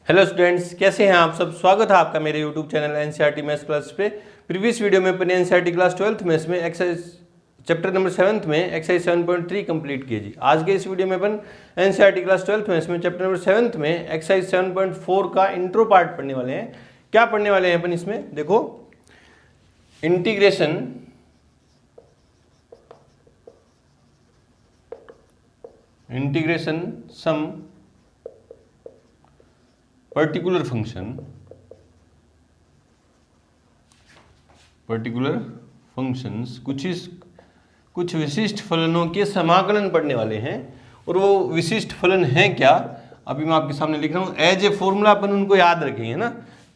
Hello students, कैसे हैं आप सब। स्वागत है आपका मेरे YouTube channel NCERT maths class पे। प्रीवियस वीडियो में अपने एनसीईआरटी क्लास 12th मैथ्स में एक्सरसाइज चैप्टर नंबर 7 में एक्सरसाइज 7.3 कंप्लीट किए जी। आज के इस वीडियो में अपन एनसीईआरटी क्लास 12th मैथ्स में चैप्टर नंबर 7 में एक्सरसाइज 7.4 का इंट्रो पार्ट पढ़ने वाले हैं। क्या पढ़ने वाले हैं अपन इसमें, देखो इंटीग्रेशन सम पर्टिकुलर फंक्शंस कुछ विशिष्ट फलनों के समाकलन पढ़ने वाले हैं। और वो विशिष्ट फलन हैं क्या, अभी मैं आपके सामने लिख रहा हूँ। एज ए फॉर्मूला अपन उनको याद रखेंगे ना।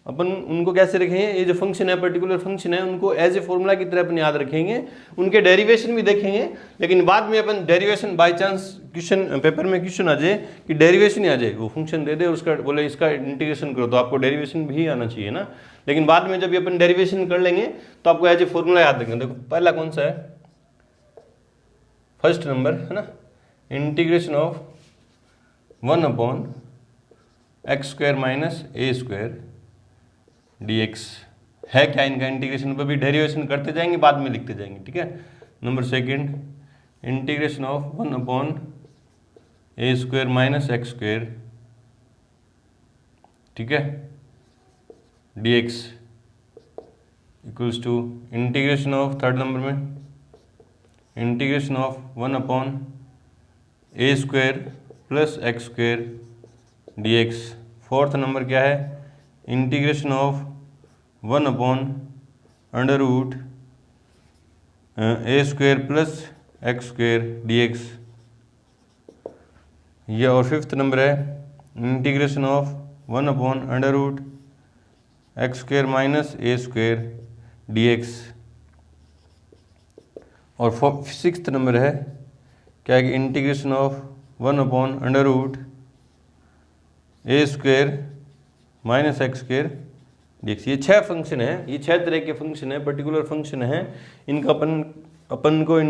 अपन उनको कैसे रखेंगे, ये जो फंक्शन है पर्टिकुलर फंक्शन है उनको एज ए फॉर्मूला की तरह अपन याद रखेंगे। उनके डेरिवेशन भी देखेंगे, लेकिन बाद में अपन derivation by chance question paper में क्वेश्चन आ जाए कि डेरिवेशन ही आ जाए, वो फंक्शन दे दे और उसका बोले इसका इंटीग्रेशन करो, तो आपको डेरिवेशन भी आना चाहिए ना। लेकिन बाद में जब अपन डेरिवेशन कर लेंगे तो आपको एज ए फॉर्मूला याद रखेंगे। देखो पहला कौन सा है, फर्स्ट नंबर है ना, integration of 1/x² minus a² dx है क्या। इनका इंटीग्रेशन पर भी डेरिवेशन करते जाएंगे, बाद में लिखते जाएंगे, ठीक है। Number second, integration of 1/a² minus x², ठीक है, dx equals to integration of, third number में integration of 1/a² plus x² dx। Fourth number क्या है, integration of 1/√a² plus x² dx। ये और फिफ्थ नंबर है integration of 1/√x² minus a² dx। और sixth number है क्या है कि integration of 1/√a² minus x² dx। ये 6 फंक्शन है, ये 6 तरह के फंक्शन है, पर्टिकुलर फंक्शन है। इनका अपन को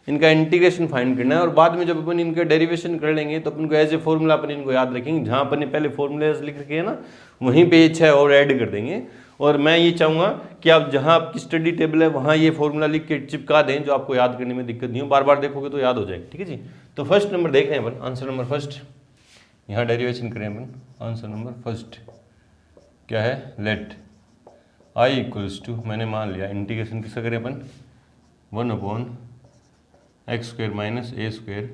इनका इंटीग्रेशन फाइंड करना है। और बाद में जब अपन इनका डेरिवेशन कर लेंगे तो अपन को एज ए फॉर्मूला अपन इनको याद रखेंगे। जहाँ अपन ने पहले फॉर्मूलेज लिख रखे हैं ना, वहीं पे ये 6 और ऐड कर देंगे। और मैं ये चाहूँगा कि आप जहाँ आपकी स्टडी टेबल है वहाँ ये फॉर्मूला लिख के चिपका दें, जो आपको याद करने में दिक्कत नहीं हो। बार बार देखोगे तो याद हो जाएगा, ठीक है जी। तो फर्स्ट नंबर देख रहे हैं अपन, आंसर नंबर फर्स्ट, यहाँ डेरिवेशन करें अपन। आंसर नंबर फर्स्ट क्या है, लेट i इक्वल्स टू, मैंने मान लिया इंटीग्रेशन किसका करें अपन, 1/x² माइनस a²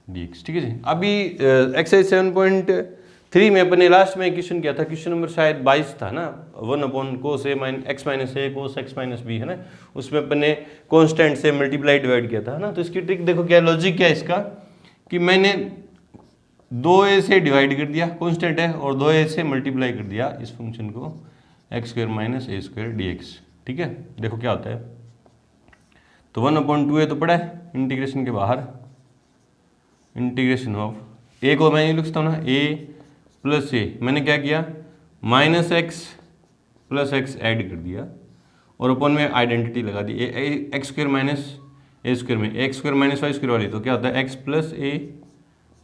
dx, ठीक है जी। अभी एक्सरसाइज 7.3 में अपने लास्ट में क्वेश्चन किया था, क्वेश्चन नंबर शायद 22 था ना, 1/cos a x minus a cos x minus b है ना। उसमें अपने कॉन्स्टेंट से मल्टीप्लाई डिवाइड किया था ना। तो इसकी ट्रिक देखो, क्या लॉजिक क्या है इसका, कि मैंने 2a से डिवाइड कर दिया, कॉन्स्टेंट है, और 2a से मल्टीप्लाई कर दिया इस फंक्शन को, x² माइनस a² dx, ठीक है। देखो क्या होता है, तो 1/2a तो पड़ा है इंटीग्रेशन के बाहर, इंटीग्रेशन ऑफ a को मैं ये लिखता हूँ ना, a प्लस a, मैंने क्या किया, minus x plus x add कर दिया और अपन में आइडेंटिटी लगा दी, x² माइनस a² में x² माइनस y² वाली, तो क्या होता है x प्लस a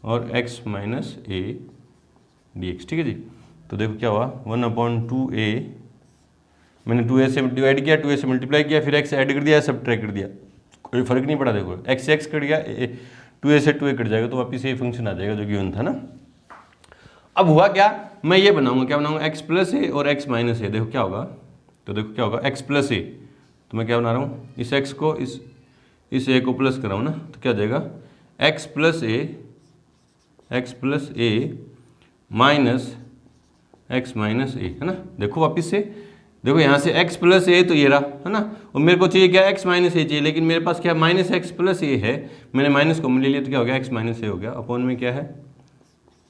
और x माइनस a dx, ठीक है जी। तो देखो क्या हुआ, 1/2a, मैंने 2a से डिवाइड किया, 2a से मल्टीप्लाई किया, फिर x ऐड कर दिया, सब्ट्रैक्ट कर दिया, कोई फर्क नहीं पड़ा। देखो x से x कट गया, 2a से 2a कट जाएगा, तो वापिस ये फंक्शन आ जाएगा जो गिवन था ना। अब हुआ क्या, मैं ये बनाऊंगा, क्या बनाऊंगा, x प्लस a और x माइनस a। देखो क्या होगा, तो देखो क्या होगा, x प्लस a, तो मैं क्या बना रहा हूँ, इस x को इस a को प्लस कर रहा हूँ ना, तो क्या जाएगा, x plus a minus x minus a, है ना। देखो वापिस से, देखो यहाँ से x प्लस a तो ये रहा, है ना, और मेरे को चाहिए क्या, x माइनस a चाहिए, लेकिन मेरे पास क्या माइनस x प्लस a है, मैंने माइनस को ले लिया, तो क्या हो गया, x माइनस a हो गया, अपॉन में क्या है,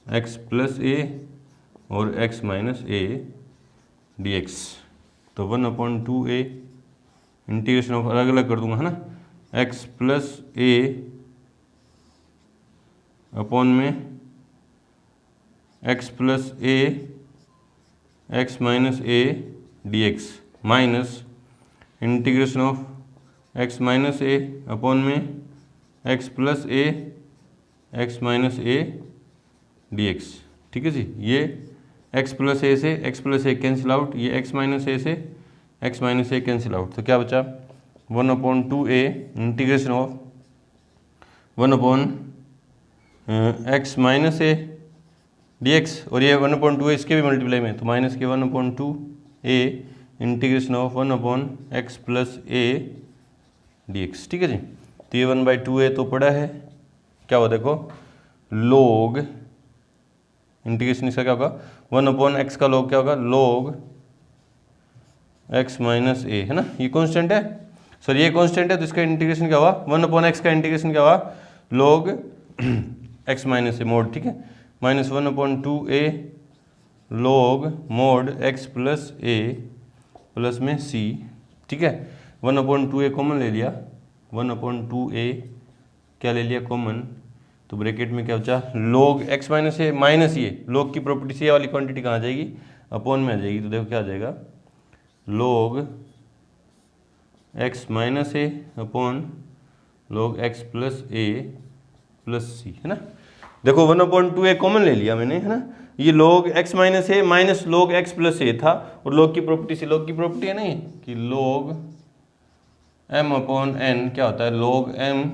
x प्लस a और x माइनस a dx। तो 1/2a इंटीग्रेशन ऑफ, अलग अलग कर दूंगा, है ना, x प्लस a अपॉन में x plus a x minus a dx, minus integration of x minus a upon में x plus a x minus a dx, ठीक है जी। ये x प्लस ए से x प्लस ए कैंसिल आउट, ये x minus ए से x minus ए cancel out, तो क्या बचा 1/2a integration of 1/x minus A dx, और ये 1/2 इसके भी मल्टीप्लाई में, तो माइनस के 1/2a integration of 1/x plus A dx, ठीक है जी। तो ये 1/2a तो पड़ा है, क्या हुआ देखो log इंटीग्रेशन इसका क्या होगा 1/x का log क्या होगा log x माइनस ए, है ना, ये कांस्टेंट है, सॉरी ये कांस्टेंट है, तो इसका इंटीग्रेशन क्या हुआ 1/x का इंटीग्रेशन क्या हुआ log x minus a mod, ठीक है, minus 1/2a log mod x plus a plus में c, ठीक है। 1/2a कॉमन ले लिया, 1/2a क्या ले लिया कॉमन, तो ब्रैकेट में क्या बचा log x माइनस ए माइनस ये log की प्रॉपर्टी से ये वाली क्वांटिटी कहाँ आ जाएगी अपॉन में आ जाएगी, तो देखो क्या आ जाएगा log x minus a upon log x plus a plus c, है ना। देखो 1/2a कॉमन ले लिया मैंने, है ना, ये log x माइनस ए माइनस log x प्लस ए था, और log की प्रॉपर्टी से, log की प्रॉपर्टी है नहीं कि log m अपॉन n क्या होता है log m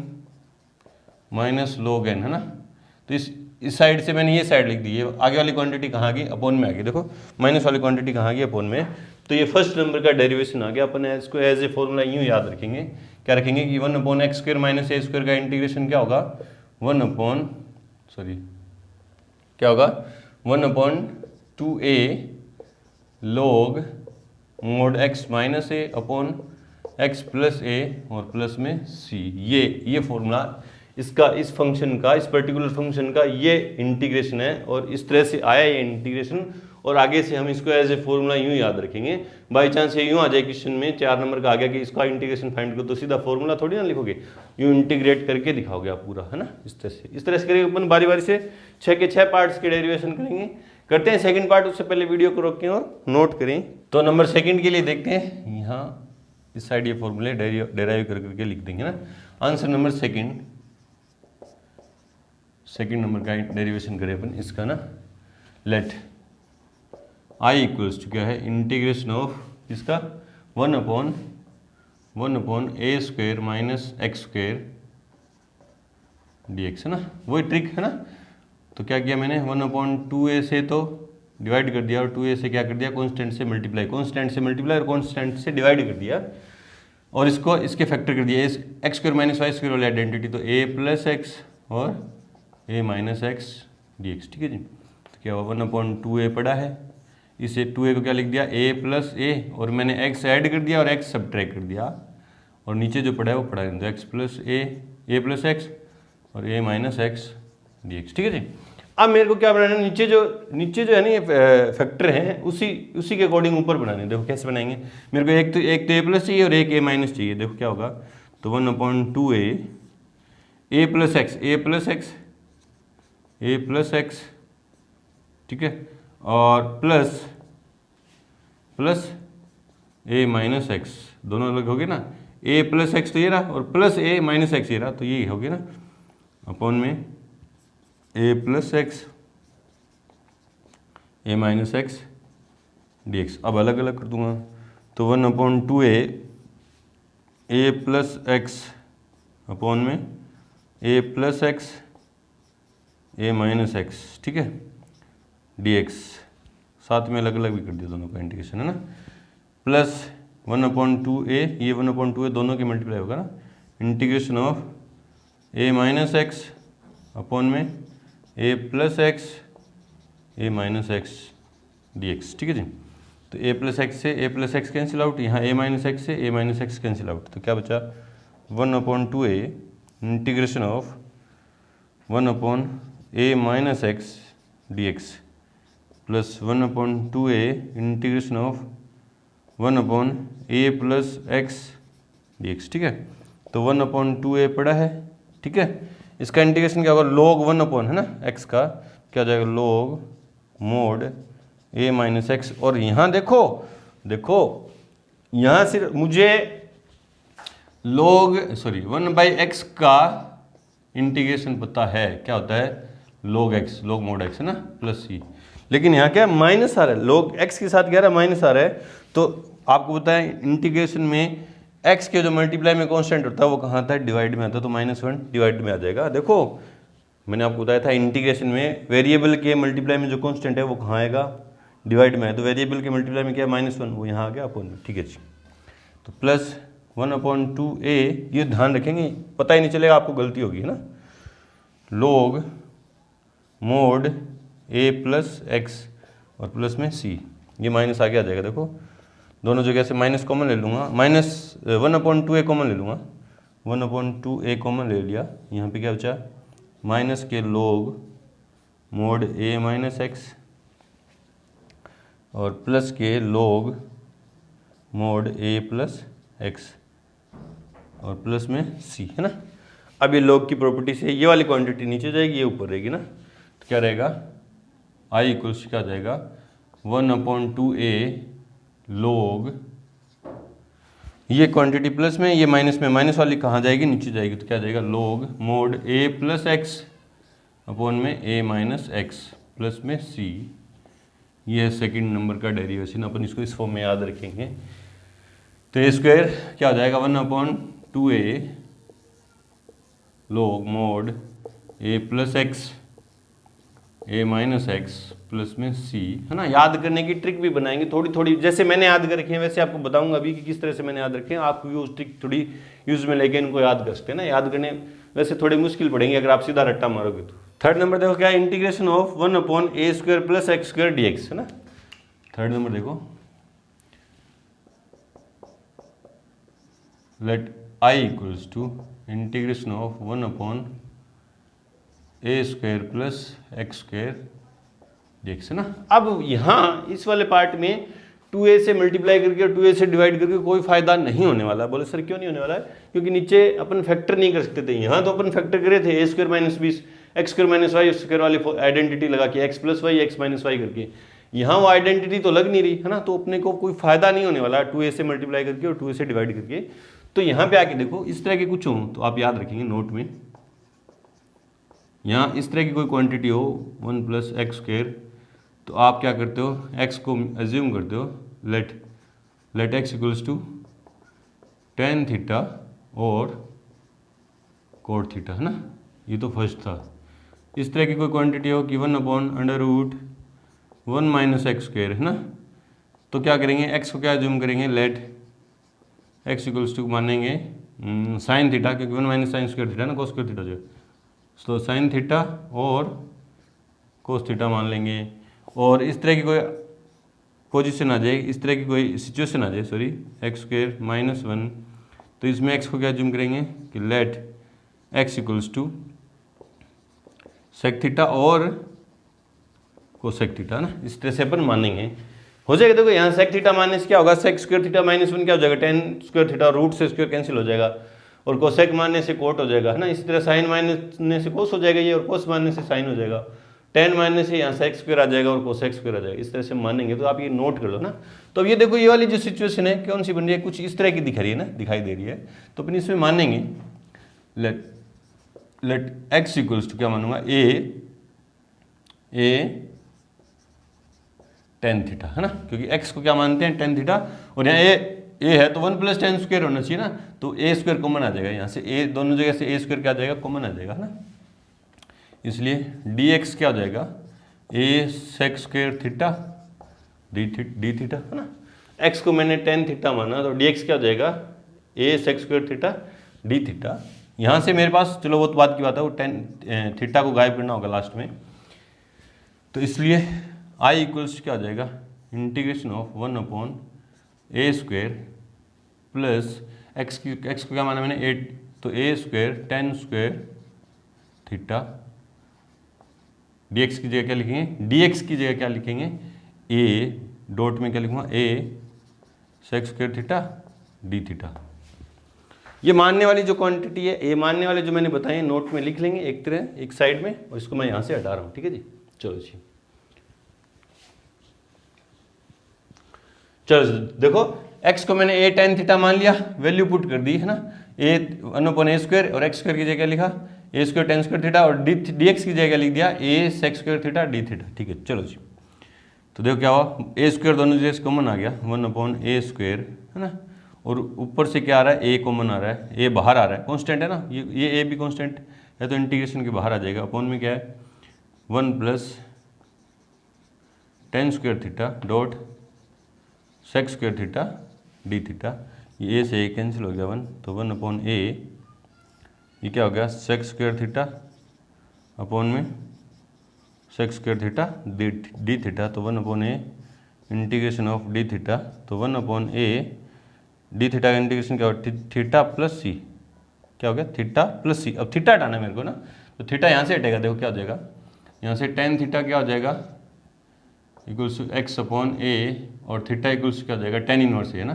minus log n, है ना। तो इस साइड से मैंने ये साइड लिख दी, ये आगे वाली क्वांटिटी कहाँ आ गई अपॉन में आ गई, देखो माइनस वाली क्वांटिटी कहाँ आ गई अपॉन में, तो ये फर्स्ट नंबर का डेरिवेशन आ गया। अपन इसको एज ए फॉर्मूला यूँ याद रखेंगे, क्या रखेंगे कि 1/x² माइनस ए स्क्वायर का इंटीग्रेशन क्या होगा 1/2a log mod x minus a upon x plus a और प्लस में c, ये फॉर्मूला इसका, इस फंक्शन का, इस पर्टिकुलर फंक्शन का ये इंटीग्रेशन है, और इस तरह से आया ये इंटीग्रेशन, और आगे से हम इसको एज ए फॉर्मूला यूँ याद रखेंगे। बाई चांस ये यूँ आ जाए क्वेश्चन में 4 नंबर का आ गया कि इसका इंटीग्रेशन फाइंड करो, तो सीधा फॉर्मूला थोड़ी ना लिखोगे, यूँ इंटीग्रेट करके दिखाओगे आप पूरा, है ना, इस तरह से करेंगे अपन बारी बारी से 6 के 6 पार्ट्स के डेरिवेशन करेंगे। करते हैं सेकंड पार्ट, उससे पहले वीडियो को रोकें और नोट करें। तो नंबर सेकंड के लिए देखते हैं, यहाँ इस साइड ये फॉर्मूले डेराइव करके लिख देंगे ना। आंसर नंबर सेकंड नंबर का डेरिवेशन करें अपन इसका ना, लेट आई इक्वल्स टू क्या है इंटीग्रेशन ऑफ इसका 1/a² माइनस x² dx, है ना, वही ट्रिक है ना। तो क्या किया मैंने 1/2a से तो डिवाइड कर दिया, और 2a से क्या कर दिया कांस्टेंट से मल्टीप्लाई, कांस्टेंट से मल्टीप्लाई और कांस्टेंट से डिवाइड कर दिया, और इसको इसके फैक्टर कर दिया, इस x² माइनस y² वाली आइडेंटिटी, तो a प्लस x और a माइनस x dx, ठीक है जी। तो क्या हुआ 1/2a पड़ा है, इसे 2a को क्या लिख दिया a प्लस ए, और मैंने x ऐड कर दिया और x सब्ट्रैक्ट कर दिया, और नीचे जो पड़ा है वो पड़ा है तो x plus a plus x और a माइनस x dx, ठीक है जी। अब मेरे को क्या बनाना है, नीचे जो है ना ये फैक्टर हैं उसी के अकॉर्डिंग ऊपर बनाने हैं। देखो कैसे बनाएंगे, मेरे को एक तो a प्लस चाहिए और एक a माइनस चाहिए। देखो क्या होगा, तो 1/2a a प्लस x, ठीक है, और प्लस a माइनस x, दोनों अलग हो गए ना, a प्लस x तो ये रहा और प्लस a माइनस x ये रहा, तो ये हो गया ना अपॉन में a plus x a minus x dx। अब अलग अलग कर दूंगा, तो 1/2a a plus x upon में a plus x a minus x, ठीक है, dx, साथ में अलग अलग भी कर दिया दोनों का इंटीग्रेशन, है ना, प्लस 1/2a, ये 1/2a दोनों के मल्टीप्लाई होगा ना, integration of a minus x upon में a plus x a minus x dx, ठीक है जी। तो a प्लस x से a plus x cancel out, यहाँ a माइनस x से a minus x cancel out, तो क्या बचा 1/2a integration of 1/a minus x dx plus 1/2a integration of 1/a plus x dx, ठीक है। तो 1/2a पड़ा है, ठीक है, इसका इंटीग्रेशन क्या होगा log 1 है ना x का, क्या हो जाएगा log mode a minus x, और यहाँ देखो यहाँ सिर्फ मुझे 1/x का इंटीग्रेशन पता है, क्या होता है log x log mod x है ना प्लस सी, लेकिन यहाँ क्या माइनस आ रहा है, log x के साथ क्या रहा है माइनस आ रहा है। तो आपको बताया इंटीग्रेशन में x के जो मल्टीप्लाई में कांस्टेंट होता है वो कहाँ आता है, डिवाइड में आता है, तो -1 डिवाइड में आ जाएगा। देखो मैंने आपको बताया था इंटीग्रेशन में वेरिएबल के मल्टीप्लाई में जो कांस्टेंट है वो कहाँ आएगा, डिवाइड में है, तो वेरिएबल के मल्टीप्लाई में क्या -1 वो यहाँ आ गया अपॉन में, ठीक है जी। तो +1/2a, ये ध्यान रखेंगे, पता ही नहीं चलेगा आपको, गलती होगी है ना, log mod a plus x और प्लस में c, ये माइनस आगे आ जाएगा। देखो दोनों जगह से माइनस कॉमन ले लूँगा, -1/2a कॉमन ले लूँगा, 1/2a कॉमन ले लिया, यहाँ पे क्या बचा माइनस के log mod a minus x और प्लस के log mod a plus x और प्लस में c, है ना। अब ये log की प्रॉपर्टी से ये वाली क्वांटिटी नीचे जाएगी, ये ऊपर रहेगी ना, तो क्या रहेगा i इक्वल्स क्या जाएगा 1/2a log, ये क्वांटिटी प्लस में, ये माइनस में, माइनस वाली कहाँ जाएगी, नीचे जाएगी, तो क्या जाएगा log mod a plus x upon में a माइनस एक्स प्लस में c। ये सेकंड नंबर का डेरिवेशन, अपन इसको इस फॉर्म में याद रखेंगे। तो ए स्क्वायर क्या हो जाएगा 1/2a log mod a plus x a minus x plus में c, है ना। याद करने की ट्रिक भी बनाएंगे थोड़ी थोड़ी, जैसे मैंने याद कर रखी है वैसे आपको बताऊंगा अभी कि किस तरह से मैंने याद रखे हैं। आप भी उस ट्रिक थोड़ी यूज में लेके इनको याद कर सकते हैं ना। याद करने वैसे थोड़े मुश्किल पड़ेंगे अगर आप सीधा रट्टा मारोगे तो। थर्ड नंबर देखो क्या है, integration of 1/a² plus x² dx, है ना। थर्ड नंबर देखो, let i equals to integration of 1/a² plus x² dx, है ना। अब यहाँ इस वाले पार्ट में 2a से मल्टीप्लाई करके और 2a से डिवाइड करके कोई फायदा नहीं होने वाला। बोले सर क्यों नहीं होने वाला है, क्योंकि नीचे अपन फैक्टर नहीं कर सकते थे, यहाँ तो अपन फैक्टर करे थे a² - 20 x² - y स्क्वायर वाली आइडेंटिटी लगा के x + y x - y करके। यहाँ वो आइडेंटिटी तो लग नहीं रही है ना, तो अपने को कोई फायदा नहीं होने वाला 2a से मल्टीप्लाई करके और 2a से डिवाइड करके। तो यहाँ पे आके देखो इस तरह के कुछ हो तो आप याद रखेंगे नोट में, यहाँ इस तरह की कोई क्वांटिटी हो 1 + x², तो आप क्या करते हो, x को एज्यूम करते हो let x equals to tan theta और cot थीटा, है ना। ये तो फर्स्ट था। इस तरह की कोई क्वांटिटी हो कि 1/√1 - x², है ना। तो क्या करेंगे, x को क्या एज्यूम करेंगे, लेट x इक्वल्स टू मानेंगे sin थीटा, क्योंकि 1 - sin² थीटा ना, cos² थीटा जो, तो sin थीटा और cos थीटा मान लेंगे। और इस तरह की कोई पोजीशन आ जाए, इस तरह की कोई सिचुएशन आ जाए, सॉरी, x² - 1, तो इसमें x को क्या जूम करेंगे कि let x equals to sec theta और cosec थीटा ना। इस तरह से अपन मानेंगे, हो जाएगा। देखो यहाँ sec थीटा मानने से क्या होगा, sec² थीटा -1 क्या हो जाएगा, tan² थीटा, रूट से स्क्वायर कैंसिल हो जाएगा, और cosec मानने से cot हो जाएगा, है ना। इसी तरह sin मानने से cos हो जाएगा ये, और cos मानने से sin हो जाएगा, tan मानने से यहाँ sec² आ जाएगा और cosec² आ जाएगा। इस तरह से मानेंगे, तो आप ये नोट कर लो ना। तो अब ये देखो ये वाली जो सिचुएशन है कौन सी बन रही है, कुछ इस तरह की दिख रही है ना, दिखाई दे रही है, तो अपन इसमें मानेंगे लेट x इक्वल्स टू क्या मानूंगा, a tan थीटा, है ना, क्योंकि x को क्या मानते हैं tan थीटा, और यहाँ a है तो 1 + tan² होना चाहिए ना, तो a² कॉमन आ जाएगा यहाँ से, a दोनों जगह से a² क्या आ जाएगा, कॉमन आ जाएगा, है ना। इसलिए dx क्या हो जाएगा, a sec² theta d theta, है ना। x को मैंने tan थीटा माना, तो dx क्या हो जाएगा, a sec² theta d theta. यहाँ से मेरे पास, चलो वो तो बात की बात है, वो tan थीटा को गायब करना होगा लास्ट में, तो इसलिए i इक्वल्स क्या हो जाएगा, integration of 1/a² plus x को क्या माना मैंने 8, तो a² tan² थीटा, dx की जगह क्या लिखेंगे, dx की जगह क्या लिखेंगे, a डॉट में क्या लिखूंगा, a sec² theta d theta. ये मानने वाली जो क्वांटिटी है, ये मानने वाले जो मैंने बताए नोट में लिख लेंगे एक तरह एक साइड में, और इसको मैं यहाँ से हटा रहा हूँ, ठीक है जी। चलो जी, चलो देखो x को मैंने a tan थीटा मान लिया, वैल्यू पुट कर दी, है ना, a 1/a² और x² की जगह लिखा a square tan square theta और डी एक्स की जगह लिख दिया a sec square theta d theta. ठीक है, चलो जी। तो देखो क्या हुआ, ए स्क्वायर दोनों जगह कॉमन आ गया, 1/a स्क्वायर, है ना, और ऊपर से क्या आ रहा है, ए कॉमन आ रहा है, ए बाहर आ रहा है, कांस्टेंट है ना, ये ए भी कांस्टेंट है, तो इंटीग्रेशन के बाहर आ जाएगा। अपॉन में क्या है 1 + tan square theta dot sec square theta d theta. ये ए से ए कैंसिल हो गया 1, तो 1/a, ये क्या हो गया सेक स्क्वायर थीटा अपॉन में sec square theta d theta, तो 1/a integration of D theta, तो 1/a डी थीटा का इंटीग्रेशन क्या हो, थीटा प्लस सी, क्या हो गया थीटा प्लस सी। अब थीटा हटाना है मेरे को ना, तो थीटा यहाँ से हटेगा, देखो क्या हो जाएगा, यहाँ से tan थीटा क्या हो जाएगा इक्वल्स टू x/a और थीटा इक्वल्स क्या हो जाएगा tan इनवर्स है ना,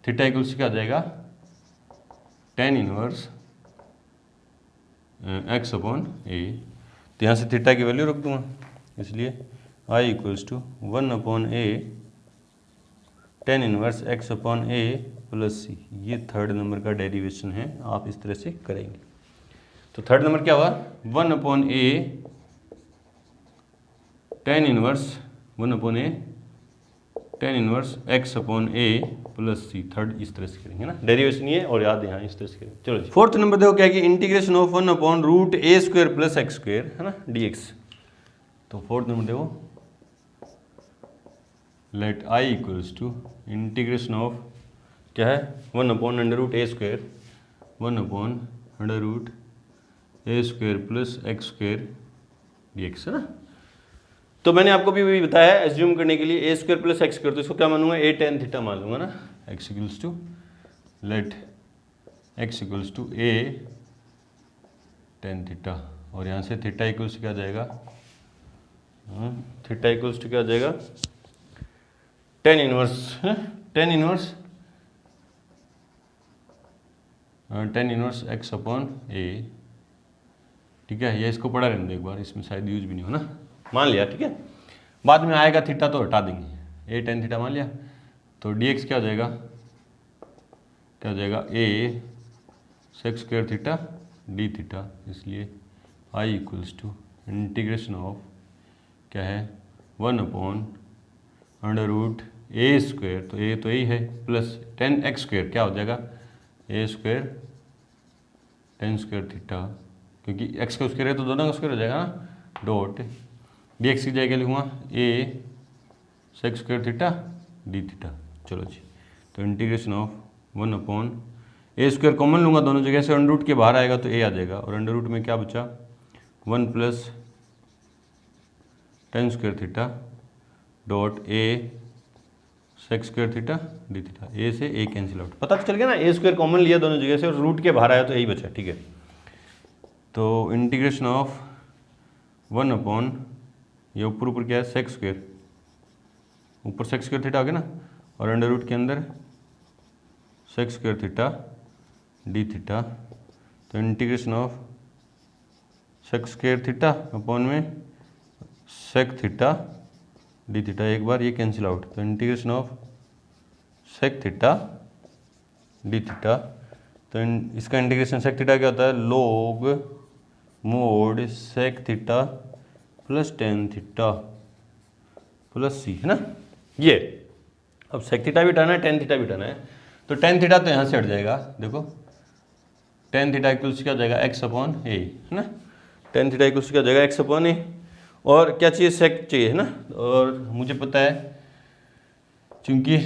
थीटा इक्वल्स क्या हो जाएगा tan इनवर्स x/a। तो यहाँ से थीटा की वैल्यू रख दूंगा, इसलिए I equals to 1/a tan inverse x/a plus c. ये थर्ड नंबर का डेरिवेशन है, आप इस तरह से करेंगे। तो थर्ड नंबर क्या हुआ 1/a tan inverse 1/a tan inverse x/a plus c. Third इस तरह से करेंगे ना, डेरिवेशन ये और याद यहाँ इस तरह से करेंगे। चलो जी, फोर्थ नंबर देखो क्या है कि integration of 1/√a square plus x square, है ना, dx। तो फोर्थ नंबर देखो, let I equals to integration of क्या है 1/√a square 1/√a square plus x square dx, है ना। तो मैंने आपको भी बताया एज्यूम करने के लिए a square plus x square, तो इसको क्या मानूंगा a tan थीटा मान लूंगा ना। x equals to let x equals to a tan theta, और यहाँ से थीटा इक्वल्स क्या जाएगा, थीटा इक्वल्स टू क्या जाएगा tan inverse, tan inverse x/a। ठीक है, ये इसको पढ़ा रहने दो एक बार, इसमें शायद यूज भी नहीं हो ना, मान लिया। ठीक है, बाद में आएगा थीटा तो हटा देंगे, a tan थीटा मान लिया, तो dx क्या हो जाएगा, क्या हो जाएगा a sec square theta d theta. इसलिए I equals to integration of क्या है 1/√a स्क्वायर, तो a तो यही है, प्लस tan x स्क्वायर क्या हो जाएगा a square tan square theta, क्योंकि x का स्क्वायर है तो दोनों का स्क्वायर हो जाएगा ना, डॉट dx की जगह लिखूँगा a sec square theta d theta. चलो जी, तो integration of 1/a square common लूँगा दोनों जगह से, अंडर रूट के बाहर आएगा तो a आ जाएगा, और अंडर रूट में क्या बचा 1 + tan square theta dot a sec square theta d theta. a से a कैंसिल आउट, पता तो चल गया ना, a स्क्वायर कॉमन लिया दोनों जगह से और रूट के बाहर आया तो यही बचा। ठीक है, तो इंटीग्रेशन ऑफ 1/, ये ऊपर क्या है सेक स्क्वायर, ऊपर सेक स्क्वायर थीटा आ गया ना, और अंडर रूट के अंदर sec square theta d theta. तो integration of sec square theta upon में सेक थीटा डी थीटा, एक बार ये कैंसिल आउट, तो integration of sec theta d theta. तो इसका इंटीग्रेशन सेक थीटा क्या होता है log mod sec theta plus tan theta plus c, है ना। ये अब सेक थीटा भी हटाना है, tan थीटा भी हटाना है, तो tan थीटा तो यहाँ से हट जाएगा, देखो tan थीटा इक्वल्स क्या हो जाएगा x/a, है ना, tan थीटा इक्वल्स क्या हो जाएगा x/a, और क्या चाहिए सेक चाहिए, है ना, और मुझे पता है चूंकि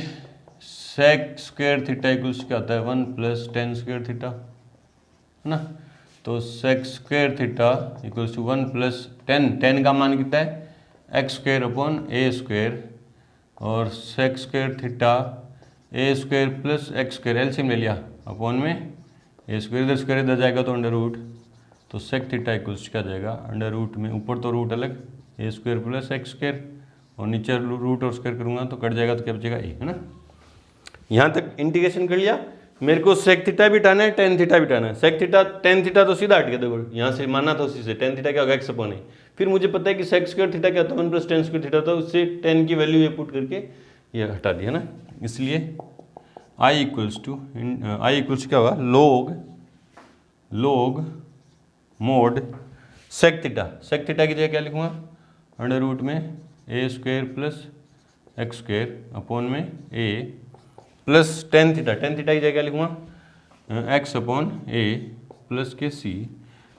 सेक स्क्वायर थीटा इक्वल्स क्या होता है 1 + tan स्क्वायर थीटा, है ना, तो sec square theta equals to 1 + tan का मान कितना है x square upon a square, और sec square theta a square plus x square, LCM ले लिया, अपॉन में a स्क्वायर, इधर स्क्वायर इधर जाएगा तो अंडर रूट, तो सेक थीटा इक्वल्स क्या जाएगा अंडर रूट में, ऊपर तो रूट अलग a square plus x square, और नीचे रूट और स्क्वायर करूँगा तो कट जाएगा, तो क्या बचेगा a, है ना। यहाँ तक इंटीग्रेशन कर लिया, मेरे को सेक थीटा भी हटाना है, tan थीटा भी हटाना है। सेक थीटा tan थीटा तो सीधा हट गया, देखो यहाँ से माना था उसी से, tan थीटा क्या होगा x/a, फिर मुझे पता है कि सेक स्क्वायर थीटा क्या होता है 1 + tan स्क्वायर थीटा, तो उससे tan की वैल्यू ये पुट करके ये हटा दिया ना। इसलिए I इक्वल्स क्या होगा log मोड सेक थीटा की जगह क्या लिखूँगा, अंडर रूट में a square plus x square upon में ए प्लस टेन थीटा की जगह क्या लिखूँगा, एक्स अपॉन ए प्लस के सी।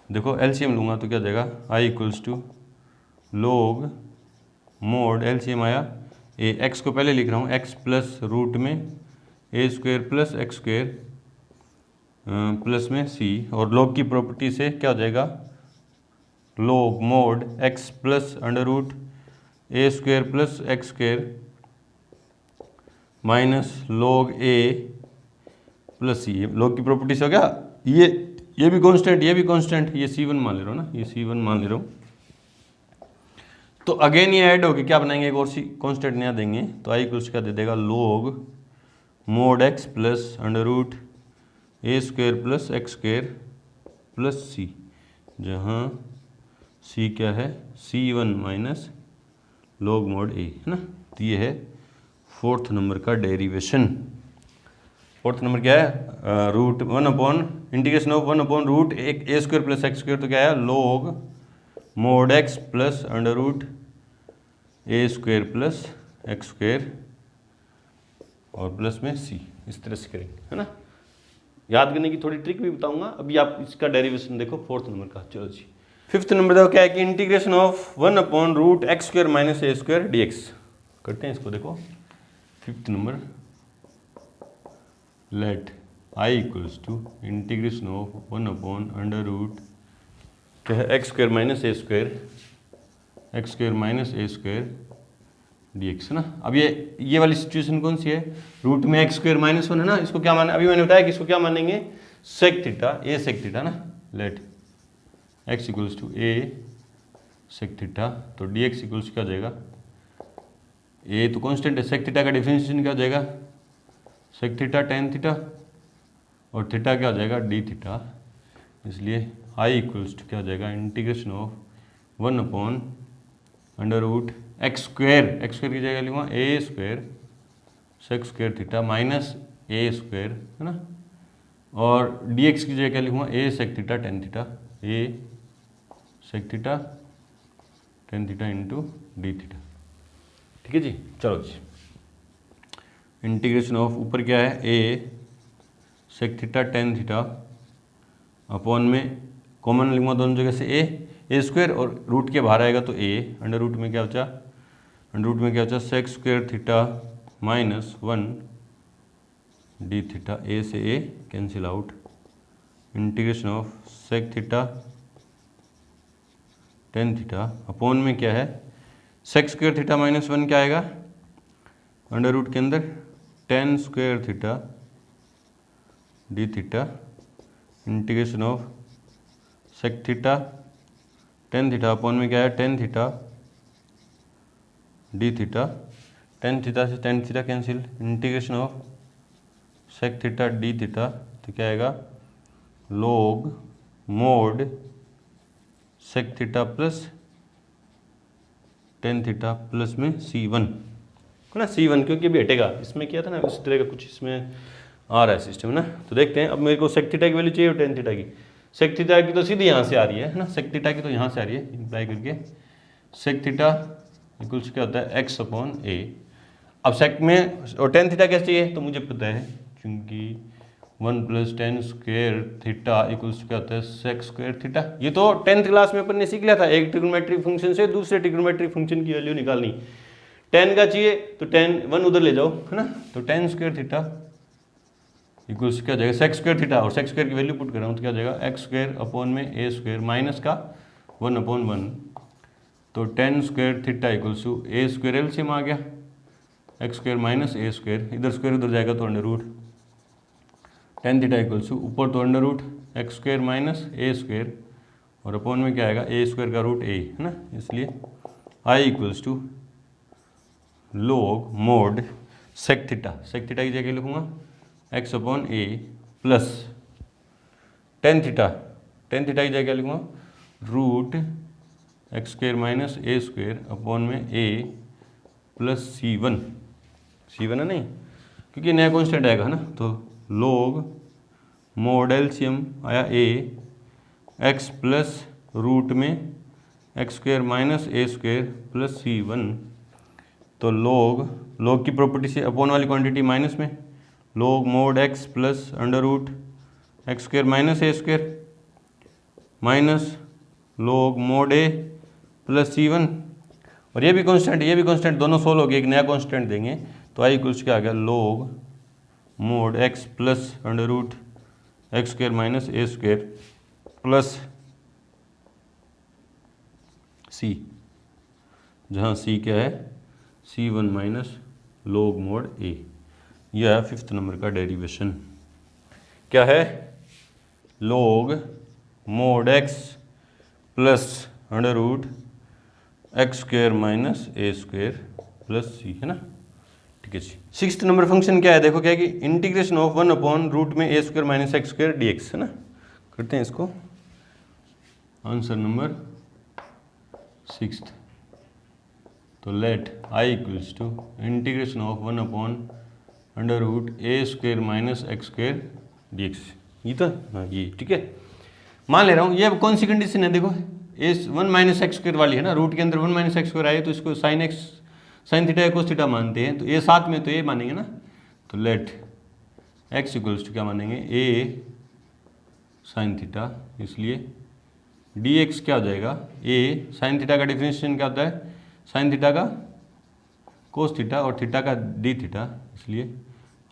देखो एलसीएम लूँगा तो क्या जाएगा, आई इक्वल्स टू लोग मोड एलसीएम आया ए, एक्स को पहले लिख रहा हूँ, एक्स प्लस रूट में a square plus x square plus में सी, और लॉग की प्रॉपर्टी से क्या हो जाएगा, log mod x plus under root a square plus x square minus log a plus c. लॉग की प्रॉपर्टी से हो गया, ये भी कांस्टेंट, ये भी कांस्टेंट, ये C1 मान ले रहा हूँ ना, ये C1 मान ले रहा हूँ। तो अगेन ये ऐड होके क्या बनाएंगे, एक और सी कांस्टेंट नया देंगे, तो आई इक्वल्स क्या दे देगा, log mod x plus under root a square plus x square plus सी, जहाँ सी क्या है, C1 माइनस लॉग मोड ए, है ना। तो ये है फोर्थ नंबर का डेरिवेशन। फोर्थ नंबर क्या है, root one upon integration of one upon root a square plus x square, तो क्या है, log mod x plus under root a square plus x square और प्लस में सी। इस तरह से करेंगे, है ना। याद करने की थोड़ी ट्रिक भी बताऊंगा, अभी आप इसका डेरिवेशन देखो फोर्थ नंबर का। चलो जी, फिफ्थ नंबर देखो क्या है कि integration of one upon root x square minus a square d x करते हैं इसको। देखो fifth number, let I equals to integration of one upon under root क्या है, x square minus a square d x, है ना। अब ये वाली सिचुएशन कौन सी है, रूट में एक्स स्क्वायर माइनस वन है ना, इसको क्या माने, अभी मैंने बताया कि इसको क्या मानेंगे, sec theta, a sec theta ना। Let x equals to a sec theta, तो डी एक्स इक्वल्स क्या हो जाएगा, ए तो कांस्टेंट है, सेक थीटा का डिफरेंशिएशन क्या हो जाएगा, सेक थीटा टेन थीटा, और थीटा क्या हो जाएगा, डी थीटा। इसलिए आई इक्वल्स टू क्या हो जाएगा, integration of one upon under root x square की जगह लिखूँगा a square sec square theta minus a square, है ना, और डी एक्स की जगह क्या लिखूँगा, a sec theta tan theta, a sec theta tan theta into d theta. ठीक है जी, चलो जी, इंटीग्रेशन ऑफ ऊपर क्या है, a sec theta tan theta upon में कॉमन लिखूँगा दोनों जगह से ए स्क्वायर, और रूट के बाहर आएगा तो ए, अंडर रूट में क्या बचा, अंडर रूट में क्या बचा, sec square theta minus one d theta, a से a cancel out, integration of sec theta tan theta upon में क्या है, sec square theta minus one क्या आएगा, अंडर रूट के अंदर tan square theta d theta, integration of sec theta tan theta upon में क्या है, tan theta d theta, tan theta से tan theta cancel, integration of sec theta d theta, तो क्या आएगा, log mod sec theta plus tan theta plus में C1, है ना, C1 क्योंकि अभी हटेगा, इसमें क्या था ना, इस तरह का कुछ इसमें आ रहा है सिस्टम ना। तो देखते हैं, अब मेरे को सेक थीटा की वैल्यू चाहिए और टेन थीटा की, सेक थीटा की तो सीधी यहाँ से आ रही है ना, सेक थीटा की तो यहाँ से आ रही है, इंप्लाई करके सेक थीटा इक्वल्स क्या होता है, एक्स अपॉन ए। अब सेक में और टेन थीटा कैसे चाहिए, तो मुझे पता है, क्योंकि one plus ten square theta equals क्या होता है, सेक स्क्वायर थीटा। ये तो 10th क्लास में अपन ने सीख लिया था, एक ट्रिग्नोमेट्रिक फंक्शन से दूसरे ट्रिग्नोमेट्रिक फंक्शन की वैल्यू निकालनी। 10 का चाहिए तो 10 वन उधर ले जाओ, है ना, तो टेन स्क्वायर थीटा इक्वल्स क्या जाएगा, सेक स्क्वायर थीटा, और सेक स्क्वायर की वैल्यू पुट कर रहा हूँ तो क्या जाएगा, एक्स स्क्वायर अपॉन में ए स्क्वायर माइनस का वन अपॉन वन, तो tan square theta equals to a square LCM आ गया, x square minus a square, इधर स्क्वायर उधर जाएगा तो under root, tan theta equals to ऊपर तो under root x square minus a square, और अपॉन में क्या आएगा, ए स्क्वायर का रूट ए, है ना। इसलिए I equals to log mod sec theta की जगह लिखूँगा x upon a plus tan theta की जगह लिखूँगा root x square minus a square upon में ए प्लस C1 है नहीं, क्योंकि नया कॉन्स्टेंट आएगा, है ना। तो लॉग मोड एलसीएम आया ए एक्स प्लस रूट में x square minus a square plus C1। तो log की प्रॉपर्टी से अपॉन वाली क्वांटिटी माइनस में log mod x plus under root x square minus a square minus log mod a plus C1। और ये भी constant दोनों सोल्व हो गए, एक नया कांस्टेंट देंगे तो आई इक्वल्स क्या आ गया log mod x plus under root x square minus a square plus C, जहाँ C क्या है C1 minus log mod a। यह है 5th नंबर का डेरिवेशन। क्या है log mod x plus under root x square minus a square plus C, है ना। ठीक है जी। 6th नंबर फंक्शन क्या है, देखो क्या है कि इंटीग्रेशन ऑफ 1 अपॉन रूट में a square minus x square dx, है ना। करते हैं इसको, आंसर नंबर 6th। तो let I equals to integration of 1 upon under root a square minus x square dx। ये तो हाँ ये ठीक है। मान ले रहा हूँ ये कौन सी कंडीशन है, देखो ए 1 माइनस एक्स स्क्वायर वाली है ना, रूट के अंदर 1 माइनस एक्स स्क्वायर आए तो इसको साइन थीटा या कोस थीटा मानते हैं। तो ए साथ में तो ए मानेंगे ना। तो लेट एक्स इक्वल्स टू क्या मानेंगे ए साइन थीटा, इसलिए dx क्या हो जाएगा ए साइन थीटा का डिफरेंशिएशन क्या होता है साइन थीटा का कोस थीटा और थीटा का डी थीटा, इसलिए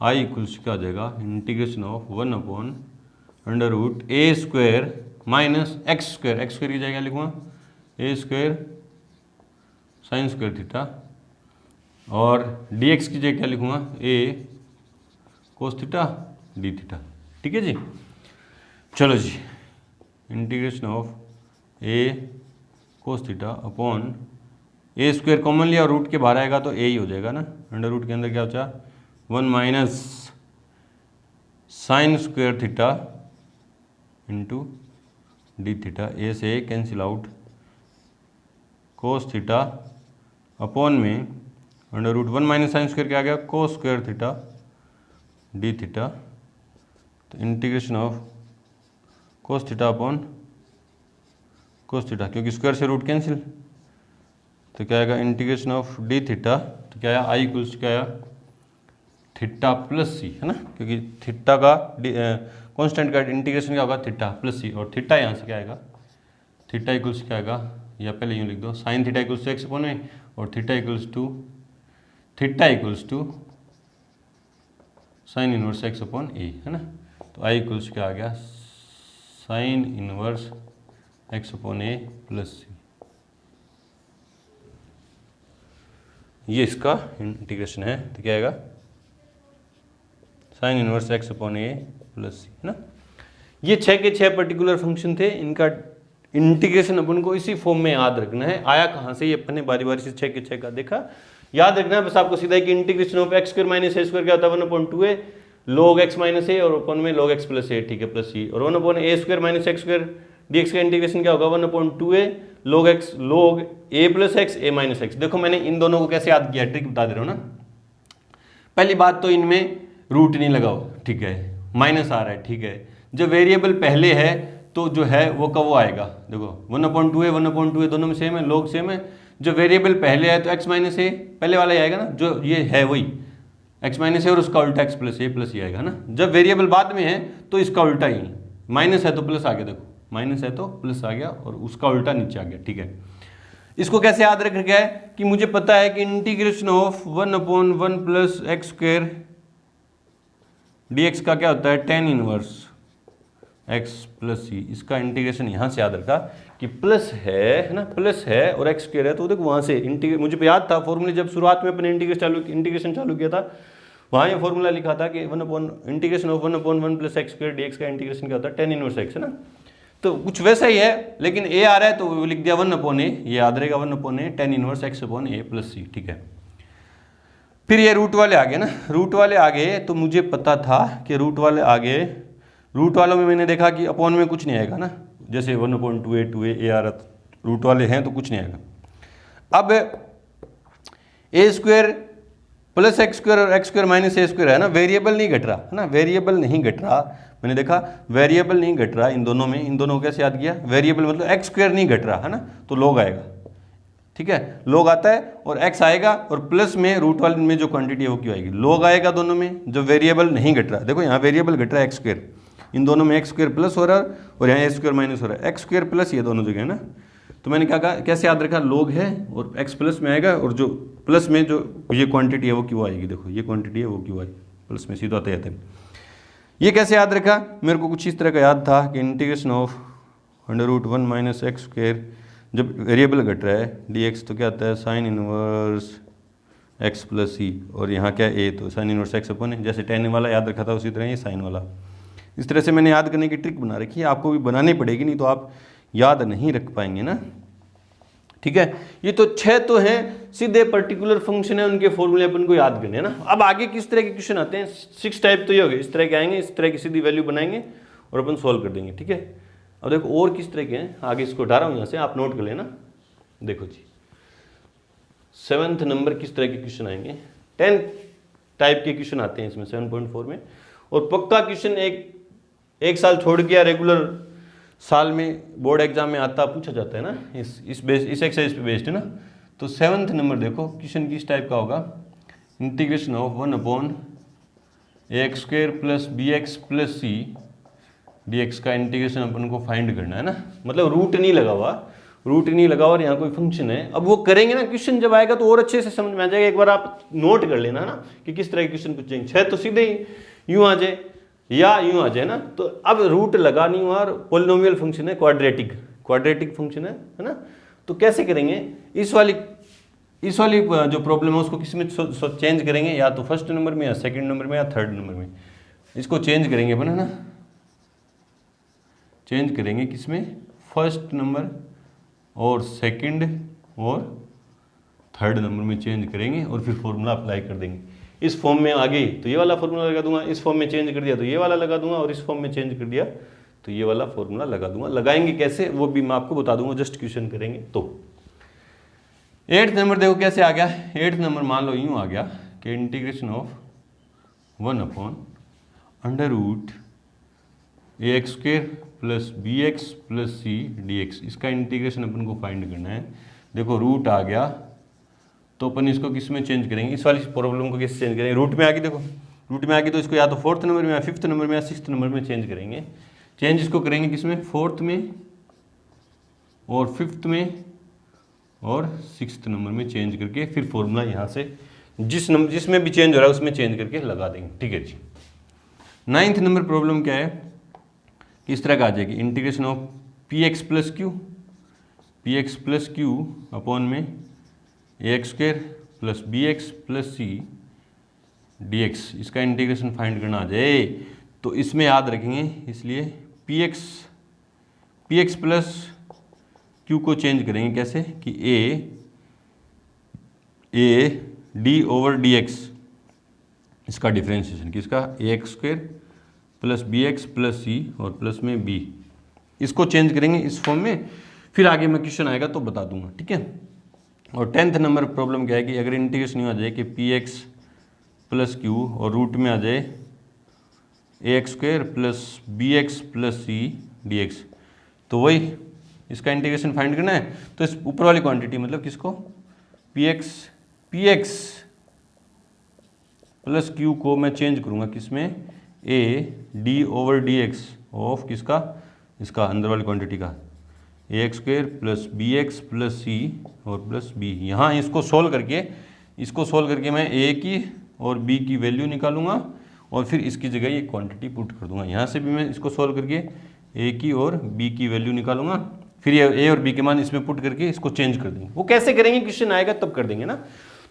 आई इक्वल्स क्या हो जाएगा integration of 1 upon under root a square minus x square की जगह लिखूँगा a square sine square theta और dx की जगह क्या लिखूँगा a cos theta d theta. ठीक है जी। चलो जी, integration of a cos theta upon a square common लिया और रूट के बाहर आएगा तो ए ही हो जाएगा ना। अंडर रूट के अंदर क्या होता है 1 minus sine square theta into d theta, a से cancel out cos theta upon में under root 1 minus sine square क्या आ गया cos square theta d theta. तो integration of cos theta upon cos theta, क्योंकि स्क्वायर से root cancel, तो क्या आएगा इंटीग्रेशन ऑफ डी थीटा। तो क्या आया आई इक्वल्स क्या आया थीटा प्लस सी, है ना, क्योंकि थीटा का कांस्टेंट का इंटीग्रेशन क्या होगा थीटा प्लस सी, और थीटा यहाँ से क्या आएगा थीटा इक्वल्स क्या आएगा या पहले यूँ लिख दो sine theta equals to x upon में और theta equals to sine inverse x upon a, है ना। तो आई इक्वल्स क्या आ गया sine inverse x upon a plus c. ये इसका इंटीग्रेशन है, तो क्या आएगा sine inverse x upon a plus c, है ना। ये 6 के 6 पर्टिकुलर फंक्शन थे, इनका इंटीग्रेशन अपन को इसी फॉर्म में याद रखना है। आया कहाँ से, ये अपने बारी बारी से 6 के 6 का देखा, याद रखना है बस आपको सीधा है कि integration of x square minus a square क्या होता है 1/2a log x माइनस ए और अपन में log x प्लस ए, ठीक है, प्लस सी, और 1/a square minus x square dx का इंटीग्रेशन क्या होगा 1/2a log a plus x a minus x. देखो मैंने इन दोनों को कैसे याद किया, ट्रिक बता दे रहा हूँ ना। पहली बात तो इनमें रूट नहीं लगाओ, ठीक है, माइनस आ रहा है, ठीक है। जो वेरिएबल पहले है तो जो है वो कब वो आएगा, देखो 1/2a दोनों में सेम है, log सेम है। जो वेरिएबल पहले है तो x माइनस ए पहले वाला ही आएगा ना, जो ये है वही x माइनस ए और उसका उल्टा x प्लस ए प्लस ही आएगा ना। जब वेरिएबल बाद में है तो इसका उल्टा ही, माइनस है तो प्लस आ गया, देखो माइनस है तो प्लस आ गया और उसका उल्टा नीचे आ गया, ठीक है। इसको कैसे याद रख गया है कि मुझे पता है कि integration of 1/1 plus x square dx का क्या होता है tan इनवर्स x प्लस सी। इसका इंटीग्रेशन यहाँ से याद रखा कि प्लस है ना, प्लस है और एक्स स्क्वायर है, तो देखो वहाँ से मुझे याद था फॉर्मूले, जब शुरुआत में अपने इंटीग्रेशन चालू किया था वहाँ ये फॉर्मूला लिखा था कि integration of 1/1 plus x square dx का इंटीग्रेशन क्या होता है tan इनवर्स x, है ना। तो कुछ वैसा ही है, लेकिन a आ रहा है तो वो लिख दिया 1/a, ये याद रहेगा 1/a tan inverse x upon a plus c, ठीक है। फिर ये रूट वाले आगे ना, रूट वाले आगे तो मुझे पता था कि रूट वाले आगे, रूट वालों में मैंने देखा कि अपॉन में कुछ नहीं आएगा ना, जैसे 1/2a 2a आ रहा, रूट वाले हैं तो कुछ नहीं आएगा। अब ए स्क्वायर प्लस एक्स स्क्वायर और x square minus a square है ना, वेरिएबल नहीं घट रहा है ना, वेरिएबल नहीं घट रहा, मैंने देखा वेरिएबल नहीं घट रहा इन दोनों में, इन दोनों को कैसे याद किया, वेरिएबल मतलब एक्स स्क्वायर नहीं घट रहा है ना, तो log आएगा, ठीक है, log आता है और x आएगा और प्लस में रूट वाले में जो क्वांटिटी है वो क्यों आएगी, log आएगा दोनों में, जो वेरिएबल नहीं घट रहा, देखो यहाँ वेरिएबल घट रहा है एक्स स्क्वायर, इन दोनों में एक्स स्क्वायर प्लस हो रहा है और यहाँ ए स्क्वायर माइनस हो रहा है, एक्स स्क्वायर प्लस ये दोनों जगह है ना, तो मैंने क्या कहा, कैसे याद रखा, log है और x प्लस में आएगा और जो प्लस में जो ये क्वांटिटी है वो क्यों आएगी, देखो ये क्वांटिटी है वो क्यों आएगी, प्लस में सीधा आते हैं। ये कैसे याद रखा, मेरे को कुछ इस तरह का याद था कि integration of √1 minus x square, जब वेरिएबल घट रहा है dx तो क्या आता है साइन इनवर्स x प्लस ई, और यहाँ क्या a तो साइन इनवर्स x अपन है, जैसे tan वाला याद रखा था उसी तरह ये साइन वाला, इस तरह से मैंने याद करने की ट्रिक बना रखी है, आपको भी बनानी पड़ेगी, नहीं तो आप याद नहीं रख पाएंगे ना, ठीक है। ये तो 6 तो हैं सीधे पर्टिकुलर फंक्शन है, उनके फॉर्मूले अपन को याद करने हैं ना। अब आगे किस तरह के क्वेश्चन आते हैं, 6 टाइप तो ये हो गए, इस तरह के आएंगे, इस तरह की सीधी वैल्यू बनाएंगे और अपन सोल्व कर देंगे, ठीक है। अब देखो और किस तरह के हैं, आगे इसको हटा रहा हूँ यहाँ से, आप नोट कर लेना। देखो जी 7th नंबर किस तरह के क्वेश्चन आएंगे, 10 टाइप के क्वेश्चन आते हैं इसमें 7.4 में, और पक्का क्वेश्चन एक साल छोड़ के या रेगुलर साल में बोर्ड एग्जाम में आता पूछा जाता है ना, इस एक्सरसाइज पे बेस्ड है ना। तो 7th नंबर देखो क्वेश्चन किस टाइप का होगा, integration of 1/ax square plus bx plus c dx का इंटीग्रेशन अपन को फाइंड करना है ना, मतलब रूट नहीं लगा हुआ, रूट नहीं लगा और यहाँ कोई फंक्शन है। अब वो करेंगे ना, क्वेश्चन जब आएगा तो और अच्छे से समझ में आ जाएगा, एक बार आप नोट कर लेना ना कि किस तरह के क्वेश्चन पूछेंगे। 6 तो सीधे ही यूँ आ जाए या यूँ आ जाए ना, तो अब रूट लगा नहीं हुआ और पोलिनोमियल फंक्शन है, क्वाड्रेटिक फंक्शन है ना, तो कैसे करेंगे, इस वाली जो प्रॉब्लम है उसको किस में चेंज करेंगे, या तो फर्स्ट नंबर में या सेकंड नंबर में या थर्ड नंबर में, इसको चेंज करेंगे अपन है ना, चेंज करेंगे किसमें, फर्स्ट नंबर और सेकंड और थर्ड नंबर में चेंज करेंगे और फिर फॉर्मूला अप्लाई कर देंगे। इस फॉर्म में आ गई तो ये वाला फॉर्मूला लगा दूंगा, इस फॉर्म में चेंज कर दिया तो ये वाला लगा दूंगा, और इस फॉर्म में चेंज कर दिया तो ये वाला फॉर्मूला लगा दूंगा। लगाएंगे कैसे वो भी मैं आपको बता दूंगा, जस्ट क्वेश्चन करेंगे तो। 8th नंबर देखो कैसे आ गया, 8th नंबर मान लो यूँ आ गया कि integration of 1/√ax square plus bx plus c dx, इसका इंटीग्रेशन अपन को फाइंड करना है। देखो रूट आ गया तो अपन इसको किस में चेंज करेंगे, इस वाली प्रॉब्लम को किस चेंज करेंगे, रूट में आ गई, देखो रूट में आ गई तो इसको या तो 4th नंबर में या 5th नंबर में या 6th नंबर में चेंज करेंगे। चेंज इसको करेंगे किस में, 4th में और 5th में और 6th नंबर में चेंज करके फिर फॉर्मूला यहाँ से जिसमें भी चेंज हो रहा है उसमें चेंज करके लगा देंगे, ठीक है जी। 9th नंबर प्रॉब्लम क्या है, किस तरह का आ जाएगी, integration of px plus Q upon में ax square plus bx plus c dx, इसका इंटीग्रेशन फाइंड करना आ जाए तो इसमें याद रखेंगे, इसलिए px प्लस q को चेंज करेंगे कैसे कि a d/dx, इसका डिफरेंशिएशन किसका, ax square plus bx plus c और प्लस में b, इसको चेंज करेंगे इस फॉर्म में, फिर आगे में क्वेश्चन आएगा तो बता दूंगा, ठीक है। और 10th नंबर प्रॉब्लम क्या है कि अगर इंटीग्रेशन नहीं आ जाए कि px प्लस q और रूट में आ जाए ax square plus bx plus c dx, तो वही इसका इंटीग्रेशन फाइंड करना है। तो इस ऊपर वाली क्वांटिटी मतलब किसको, px प्लस q को मैं चेंज करूँगा किसमें, a d/dx ऑफ किसका, इसका अंदर वाली क्वांटिटी का ax square plus bx plus c और प्लस b। यहाँ इसको सोल्व करके मैं a की और b की वैल्यू निकालूंगा और फिर इसकी जगह ये क्वांटिटी पुट कर दूंगा। यहाँ से भी मैं इसको सोल्व करके a की और b की वैल्यू निकालूंगा, फिर ये a और b के मान इसमें पुट करके इसको चेंज कर देंगे। वो कैसे करेंगे, क्वेश्चन आएगा तब कर देंगे ना।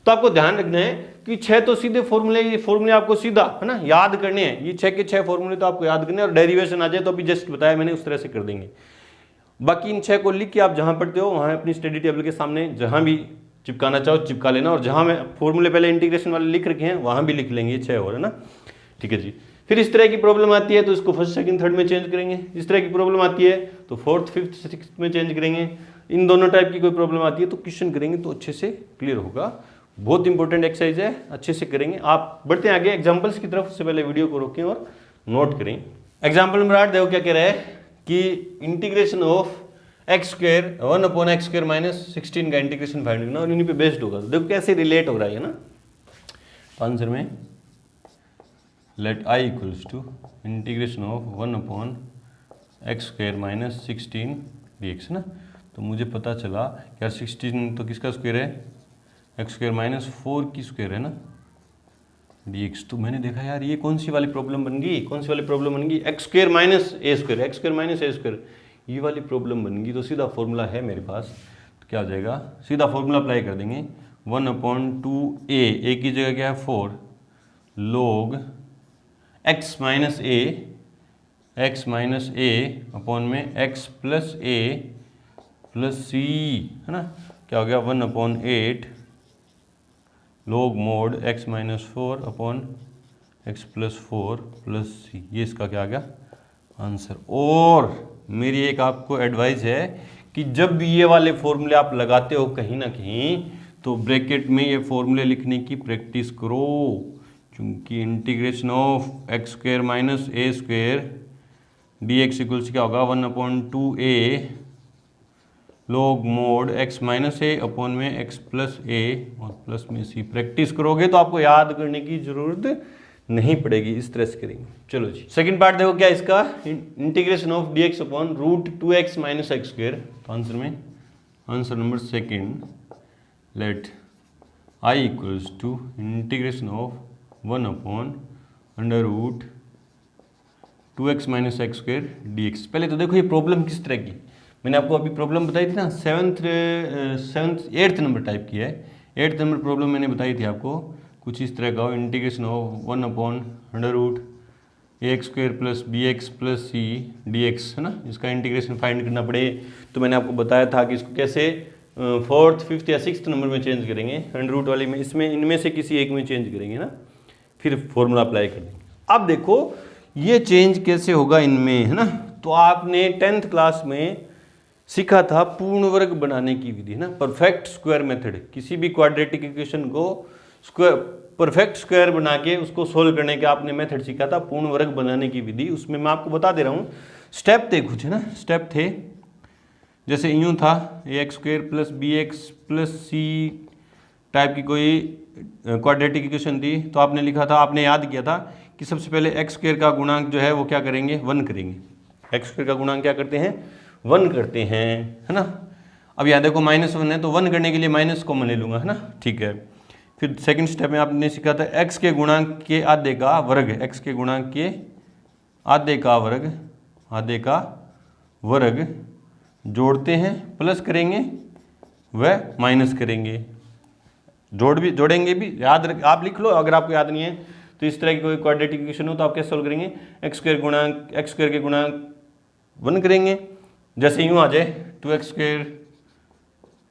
तो आपको ध्यान रखना है कि 6 तो सीधे फॉर्मूले आपको सीधा है ना याद करने हैं, ये 6 के 6 फॉर्मूले तो आपको याद करने हैं, और डेरिवेशन आ जाए तो अभी जस्ट बताया मैंने उस तरह से कर देंगे। बाकी इन 6 को लिख के आप जहां पढ़ते हो वहां अपनी स्टडी टेबल के सामने जहां भी चिपकाना चाहो चिपका लेना, और जहां मैं फॉर्मूले पहले इंटीग्रेशन वाले लिख रखे हैं वहां भी लिख लेंगे 6 और, है ना, ठीक है जी। फिर इस तरह की प्रॉब्लम आती है तो इसको फर्स्ट सेकंड थर्ड में चेंज करेंगे, इस तरह की प्रॉब्लम आती है तो 4th 5th 6th में चेंज करेंगे। इन दोनों टाइप की कोई प्रॉब्लम आती है तो क्वेश्चन करेंगे तो अच्छे से क्लियर होगा। बहुत इंपॉर्टेंट एक्सरसाइज है, अच्छे से करेंगे। आप बढ़ते हैं आगे एग्जांपल्स की तरफ, उससे पहले वीडियो को रोकें और नोट करें। एग्जांपल नंबर 8 देखो क्या कह रहा है कि integration of x square 1/x² minus 16 का इंटीग्रेशन फाइंड करना और इन्हीं पे बेस्ड होगा। तो देखो कैसे रिलेट हो रहा है ना। तो आंसर में let I equals to integration of 1/x² minus 16 dx ना। तो मुझे पता चला यार 16 तो किसका स्क्वायर है, x² माइनस 4 की स्क्वायर है ना dx। तो मैंने देखा यार ये कौन सी वाली प्रॉब्लम बन गई, कौन सी वाली प्रॉब्लम बन गई, x² minus a², x² minus a², ये वाली प्रॉब्लम बन गई। तो सीधा फॉर्मूला है मेरे पास, तो क्या हो जाएगा, सीधा फॉर्मूला अप्लाई कर देंगे 1/2a, a की जगह क्या है 4 log x minus a upon में x plus a plus c है ना। क्या हो गया 1/8 log mod x minus 4 upon x plus 4 plus c, ये इसका क्या आ गया आंसर। और मेरी एक आपको एडवाइस है कि जब भी ये वाले फॉर्मूले आप लगाते हो कहीं ना कहीं, तो ब्रैकेट में ये फॉर्मूले लिखने की प्रैक्टिस करो, क्योंकि integration of x² minus a² dx equals क्या होगा 1/2a log mod x minus a upon में x प्लस a और प्लस में c। प्रैक्टिस करोगे तो आपको याद करने की जरूरत नहीं पड़ेगी, इस तरह से करेंगे। चलो जी, सेकंड पार्ट देखो क्या इसका, integration of dx upon √2x minus x²। तो आंसर में answer number second let i equals to integration of 1/√2x minus x² dx। पहले तो देखो ये प्रॉब्लम किस तरह की, मैंने आपको अभी प्रॉब्लम बताई थी ना, 8th नंबर टाइप की है। 8th नंबर प्रॉब्लम मैंने बताई थी आपको, कुछ इस तरह का हो, integration of 1/√ax² plus bx plus c dx है ना। इसका इंटीग्रेशन फाइंड करना पड़े, तो मैंने आपको बताया था कि इसको कैसे 4th 5th या 6th नंबर में चेंज करेंगे, √ वाली में, इसमें इनमें से किसी एक में चेंज करेंगे ना, फिर फॉर्मूला अप्लाई कर देंगे। अब देखो ये चेंज कैसे होगा इनमें, है ना। तो आपने 10th क्लास में सीखा था पूर्ण वर्ग बनाने की विधि ना, परफेक्ट स्क्वायर मेथड। किसी भी क्वाड्रेटिक इक्वेशन को स्क्वायर परफेक्ट स्क्वायर बना के उसको सोल्व करने का आपने मेथड सीखा था, पूर्ण वर्ग बनाने की विधि। उसमें मैं आपको बता दे रहा हूँ, स्टेप थे कुछ, है ना, स्टेप थे। जैसे यूँ था ax² plus bx plus c type की कोई क्वाड्रेटिक इक्वेशन थी, तो आपने लिखा था, आपने याद किया था कि सबसे पहले x² का गुणांक जो है वो क्या करेंगे 1 करेंगे। x² का गुणांक क्या करते हैं 1 करते हैं, है ना। अब यहाँ देखो -1 है, तो 1 करने के लिए माइनस कॉमन ले लूँगा, है ना, ठीक है। फिर सेकंड स्टेप में आपने सीखा था x के गुणांक के आधे का वर्ग, x के गुणांक के आधे का वर्ग जोड़ते हैं, प्लस करेंगे व माइनस करेंगे, जोड़ेंगे भी, याद आप लिख लो अगर आपको याद नहीं है तो। इस तरह की कोई क्वाड्रेटिक इक्वेशन हो तो आप कैसे सोल्व करेंगे, x² के गुणांक 1 करेंगे। जैसे यूँ आ जाए 2x²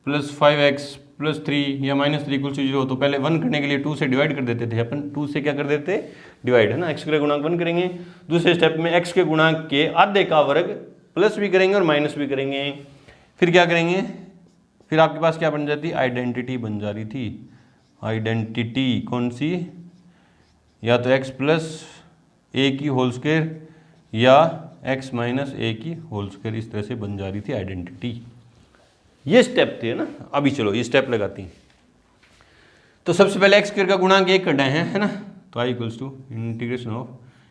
प्लस 5x प्लस 3 या -3 = 0, तो पहले 1 करने के लिए 2 से डिवाइड कर देते थे अपन, 2 से क्या कर देते डिवाइड, है ना। x के गुणांक 1 करेंगे, दूसरे स्टेप में x के गुणांक के आधे का वर्ग प्लस भी करेंगे और माइनस भी करेंगे। फिर क्या करेंगे, फिर आपके पास क्या बन जाती, आइडेंटिटी बन जा रही थी। आइडेंटिटी कौन सी, या तो x प्लस a की होल स्क्वायर या x माइनस a की होल स्क्वायर, इस तरह से बन जा रही थी आइडेंटिटी। ये स्टेप थे ना। अभी चलो ये स्टेप लगाती हैं। तो सबसे पहले x² का गुणांक 1 करना है ना। तो i equals to integration of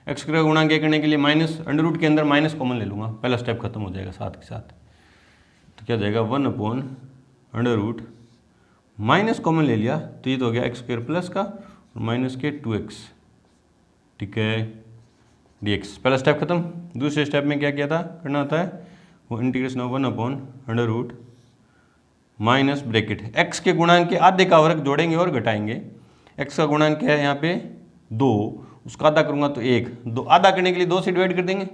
x² का गुणांक 1 करने के लिए माइनस √ के अंदर माइनस कॉमन ले लूँगा, पहला स्टेप खत्म हो जाएगा साथ के साथ। तो क्या जाएगा 1/√, माइनस कॉमन ले लिया तो ये तो हो गया x² प्लस का और माइनस के 2x, ठीक है, dx। पहला स्टेप खत्म। दूसरे स्टेप में क्या किया था, करना होता है वो integration of 1/√, minus bracket x के गुणांक के आधे का वर्ग जोड़ेंगे और घटाएंगे। x का गुणांक क्या है यहाँ पे 2, उसका आधा करूँगा तो 1, 2 आधा करने के लिए 2 से डिवाइड कर देंगे,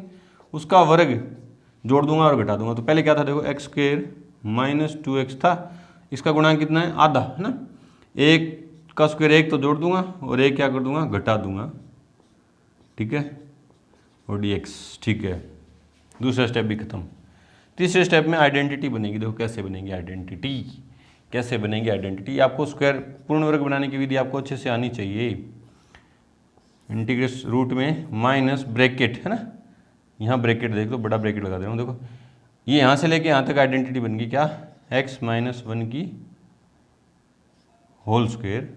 उसका वर्ग जोड़ दूंगा और घटा दूंगा। तो पहले क्या था देखो x² माइनस 2x था, इसका गुणांक कितना है आधा, है ना। 1 का स्क्वायर 1 तो जोड़ दूंगा और 1 क्या कर दूंगा घटा दूंगा, ठीक है, और dx, ठीक है। दूसरा स्टेप भी खत्म। तीसरे स्टेप में आइडेंटिटी बनेगी। देखो कैसे बनेगी आइडेंटिटी, कैसे बनेगी आइडेंटिटी। आपको स्क्वायर पूर्ण वर्ग बनाने की विधि आपको अच्छे से आनी चाहिए। इंटीग्रेस रूट में माइनस ब्रैकेट है ना, यहाँ ब्रैकेट देख लो, बड़ा ब्रैकेट लगा दे रहा हूँ, देखो ये यहाँ से लेके यहाँ तक आइडेंटिटी बन गई क्या, x माइनस 1 की होल स्क्वायर,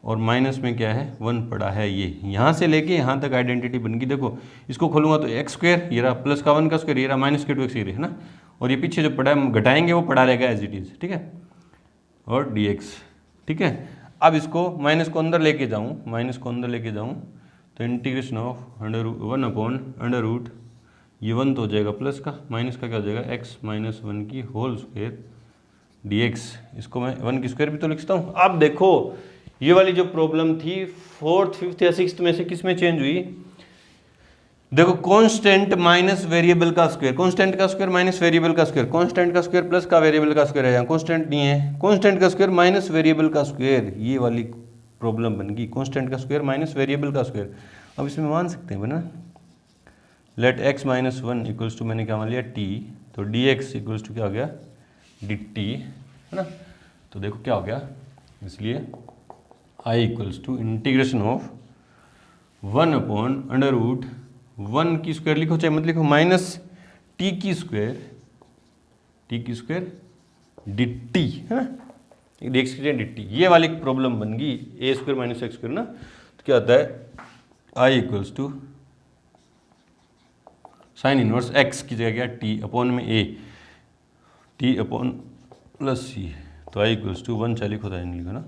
और माइनस में क्या है 1 पड़ा है, ये यहाँ से लेके यहाँ तक आइडेंटिटी बन गई। देखो इसको खोलूंगा तो एक्स स्क्वायर, ये रहा प्लस का 1 का स्क्वायर, ये रहा माइनस के 2x, ये है ना, और ये पीछे जो पड़ा है हम घटाएंगे वो पड़ा रहेगा एज इट इज, ठीक है, और dx, ठीक है। अब इसको माइनस को अंदर लेके जाऊँ, माइनस को अंदर लेके जाऊँ तो integration of under 1 upon under root, ये 1 तो हो जाएगा प्लस का, माइनस का क्या हो जाएगा x माइनस 1 की होल स्क्वायर dx। इसको मैं 1 की स्क्वायर भी तो लिखता हूँ। अब देखो ये वाली जो प्रॉब्लम थी 4th 5th या 6th में से किस में चेंज हुई, देखो कांस्टेंट माइनस वेरिएबल का स्क्वायर, कांस्टेंट का स्क्वायर माइनस वेरिएबल का स्क्वायर, कांस्टेंट का स्क्वायर प्लस का वेरिएबल का स्क्वायर है, यहाँ कांस्टेंट नहीं है, कांस्टेंट का स्क्वायर माइनस वेरिएबल का स्क्वायर, ये वाली प्रॉब्लम बन गई, कांस्टेंट का स्क्वायर माइनस वेरिएबल का स्क्वायर। अब इसमें मान सकते हैं बना, let x minus 1 equals to, मैंने क्या मान लिया t, तो dx इक्वल्स टू क्या हो गया dt, है ना। तो देखो क्या हो गया, इसलिए I equals to integration of 1 upon under root 1 की स्क्वायर लिखो चाहे मत लिखो, माइनस t की स्क्वायर dt, है ना, dx की जगह dt, ये वाली प्रॉब्लम बन गई a square minus x square ना। तो क्या होता है I equals to sine inverse x की जगह क्या t अपॉन में a, t अपॉन प्लस c, तो I इक्वल्स टू 1 चाहे लिखो था नहीं लिखा ना,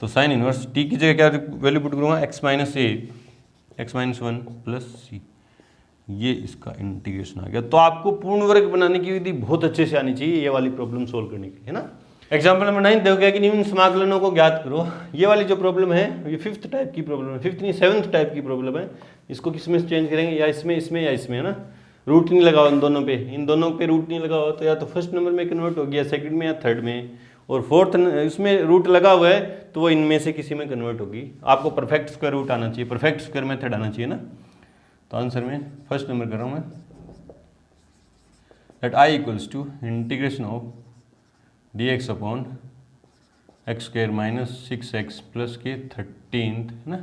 तो साइन इनवर्स t की जगह क्या वैल्यू पुट करूँगा x minus a, x minus 1 plus c, ये इसका इंटीग्रेशन आ गया। तो आपको पूर्ण वर्ग बनाने की विधि बहुत अच्छे से आनी चाहिए ये वाली प्रॉब्लम सोल्व करने के लिए, है ना। एग्जाम्पल नंबर 9 देखो क्या कि निम्न समाकलनों को ज्ञात करो। ये वाली जो प्रॉब्लम है ये 5th टाइप की प्रॉब्लम है, 5th नहीं 7th टाइप की प्रॉब्लम है। इसको किस में चेंज करेंगे, या इसमें या इसमें, है ना। रूट नहीं लगाओ इन दोनों पे, रूट नहीं लगाओ तो या तो फर्स्ट नंबर में कन्वर्ट हो गया, सेकंड में या थर्ड में, और फोर्थ इसमें रूट लगा हुआ है तो वो इनमें से किसी में कन्वर्ट होगी। आपको परफेक्ट स्क्वायर रूट आना चाहिए, परफेक्ट स्क्वायर मेथड आना चाहिए ना। तो आंसर में फर्स्ट नंबर कर रहा हूँ मैं, that I equals to integration of dx upon x square minus 6x plus के 13th, है ना।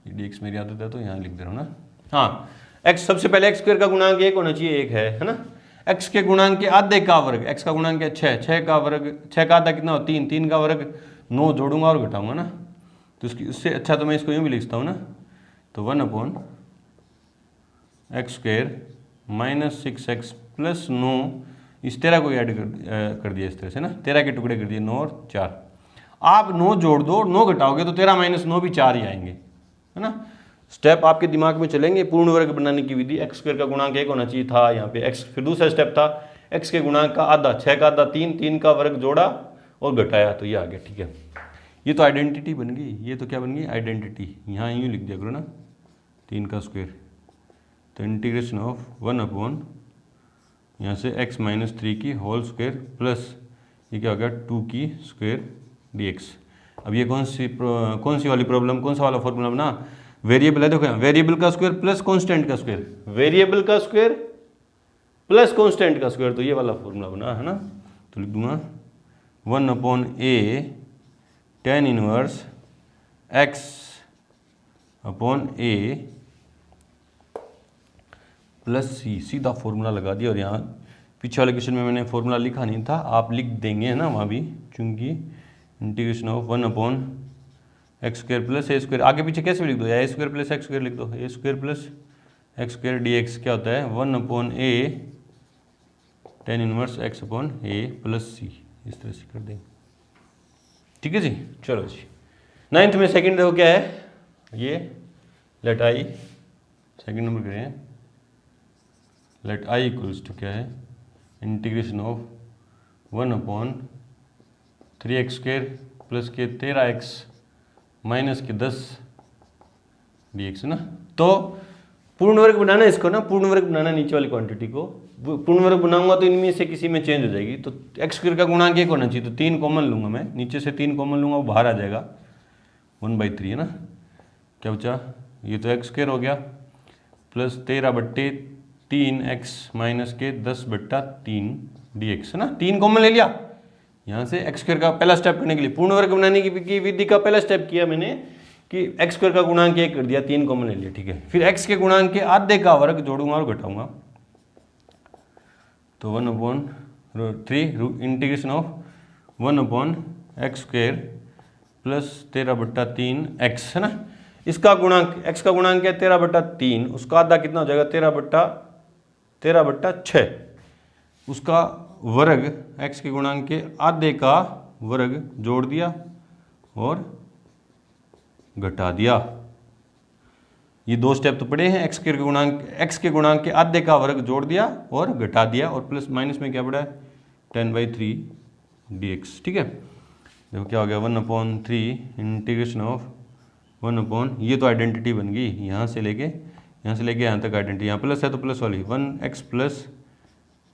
dx मेरी आदत है तो यहाँ लिख दे रहा हूँ ना। हाँ x, सबसे पहले x स्क्वायर का गुणांक 1 होना चाहिए, 1 है ना। x के गुणांक के आधे का वर्ग, x का गुणांक है 6, 6 का वर्ग, 6 का आधा कितना हो 3, 3 का वर्ग 9 जोड़ूंगा और घटाऊंगा ना, तो उसकी उससे अच्छा तो मैं इसको यूँ भी लिखता हूँ ना, तो 1 upon x square minus 6x plus 9, इस 13 को ऐड कर दिया इस तरह से ना, 13 के टुकड़े कर दिए 9 और 4। आप 9 जोड़ दो, 9 घटाओगे तो 13 माइनस 9 भी 4 ही आएंगे, है ना। स्टेप आपके दिमाग में चलेंगे। पूर्ण वर्ग बनाने की विधि, एक्स स्क्वायर का गुणांक 1 होना चाहिए था यहाँ पे x, फिर दूसरा स्टेप था x के गुणांक का आधा, 6 का आधा 3, 3 का वर्ग जोड़ा और घटाया तो ये आ गया, ठीक है। ये तो आइडेंटिटी बन गई, ये तो क्या बन गई आइडेंटिटी, यहाँ यूँ लिख दिया करो ना 3 का स्क्वायर, तो इंटीग्रेशन ऑफ 1 अपॉन यहाँ से x माइनस 3 की होल स्क्वायर प्लस ये क्या हो गया 2 की स्क्वायर dx। अब ये कौन सी वाली प्रॉब्लम, कौन सा वाला फॉर्मूला बना, वेरिएबल है, देखो यहाँ वेरिएबल का स्क्वायर प्लस कांस्टेंट का स्क्वायर, वेरिएबल का स्क्वायर प्लस कांस्टेंट का स्क्वायर, तो ये वाला फॉर्मूला बना, है ना। तो लिख दूंगा 1 upon a tan inverse x upon a plus c, सीधा फॉर्मूला लगा दिया। और यहाँ पीछे वाले क्वेश्चन में मैंने फॉर्मूला लिखा नहीं था, आप लिख देंगे, है ना, वहाँ भी, चूंकि integration of 1 upon x square plus a square, आगे पीछे कैसे भी लिख दो, या a square plus x square लिख दो, a square plus x square dx क्या होता है 1 upon a tan inverse x upon a plus c, इस तरह से कर देंगे, ठीक है जी। चलो जी, 9th में सेकंड देखो क्या है, ये लेट I, सेकंड नंबर करें, लेट I इक्वल्स टू क्या है integration of 1 upon 3x square plus के 13x माइनस के 10 dx, है ना। तो पूर्ण वर्ग बनाना है इसको ना, पूर्ण वर्ग बनाना नीचे वाली क्वांटिटी को, पूर्ण वर्ग बनाऊंगा तो इनमें से किसी में चेंज हो जाएगी। तो एक्स स्क्वायर का गुणांक 1 होना चाहिए, तो 3 कॉमन लूंगा मैं, नीचे से 3 कॉमन लूंगा, वो बाहर आ जाएगा 1/3, है ना। क्या बचा, ये तो एक्स स्क्वायर हो गया प्लस 13/3 x माइनस के 10/3 dx, है ना। 3 कॉमन ले लिया, यहाँ से एक्स स्क्वायर का पहला स्टेप करने के लिए पूर्ण वर्ग बनाने की विधि का पहला स्टेप किया मैंने कि एक्स स्क्वायर का गुणांक 1 कर दिया, 3 कॉमन ले लिया, ठीक है। फिर एक्स के गुणांक के आधे का वर्ग जोड़ूंगा और घटाऊंगा, तो 1/3 integration of 1/x square plus 13/3 x, है ना। इसका गुणांक एक्स का गुणांक है 13/3, उसका आधा कितना हो जाएगा 13/6, उसका वर्ग एक्स के गुणांक के आधे का वर्ग जोड़ दिया और घटा दिया। ये दो स्टेप तो पड़े हैं, एक्स के गुणांक के आधे का वर्ग जोड़ दिया और घटा दिया, और प्लस माइनस में क्या पड़ा है 10/3 dx, ठीक है। देखो क्या हो गया 1/3 इंटीग्रेशन ऑफ 1 ये तो आइडेंटिटी बन गई, यहाँ से लेके यहाँ तक आइडेंटिटी, यहाँ प्लस है तो प्लस वाली 1x प्लस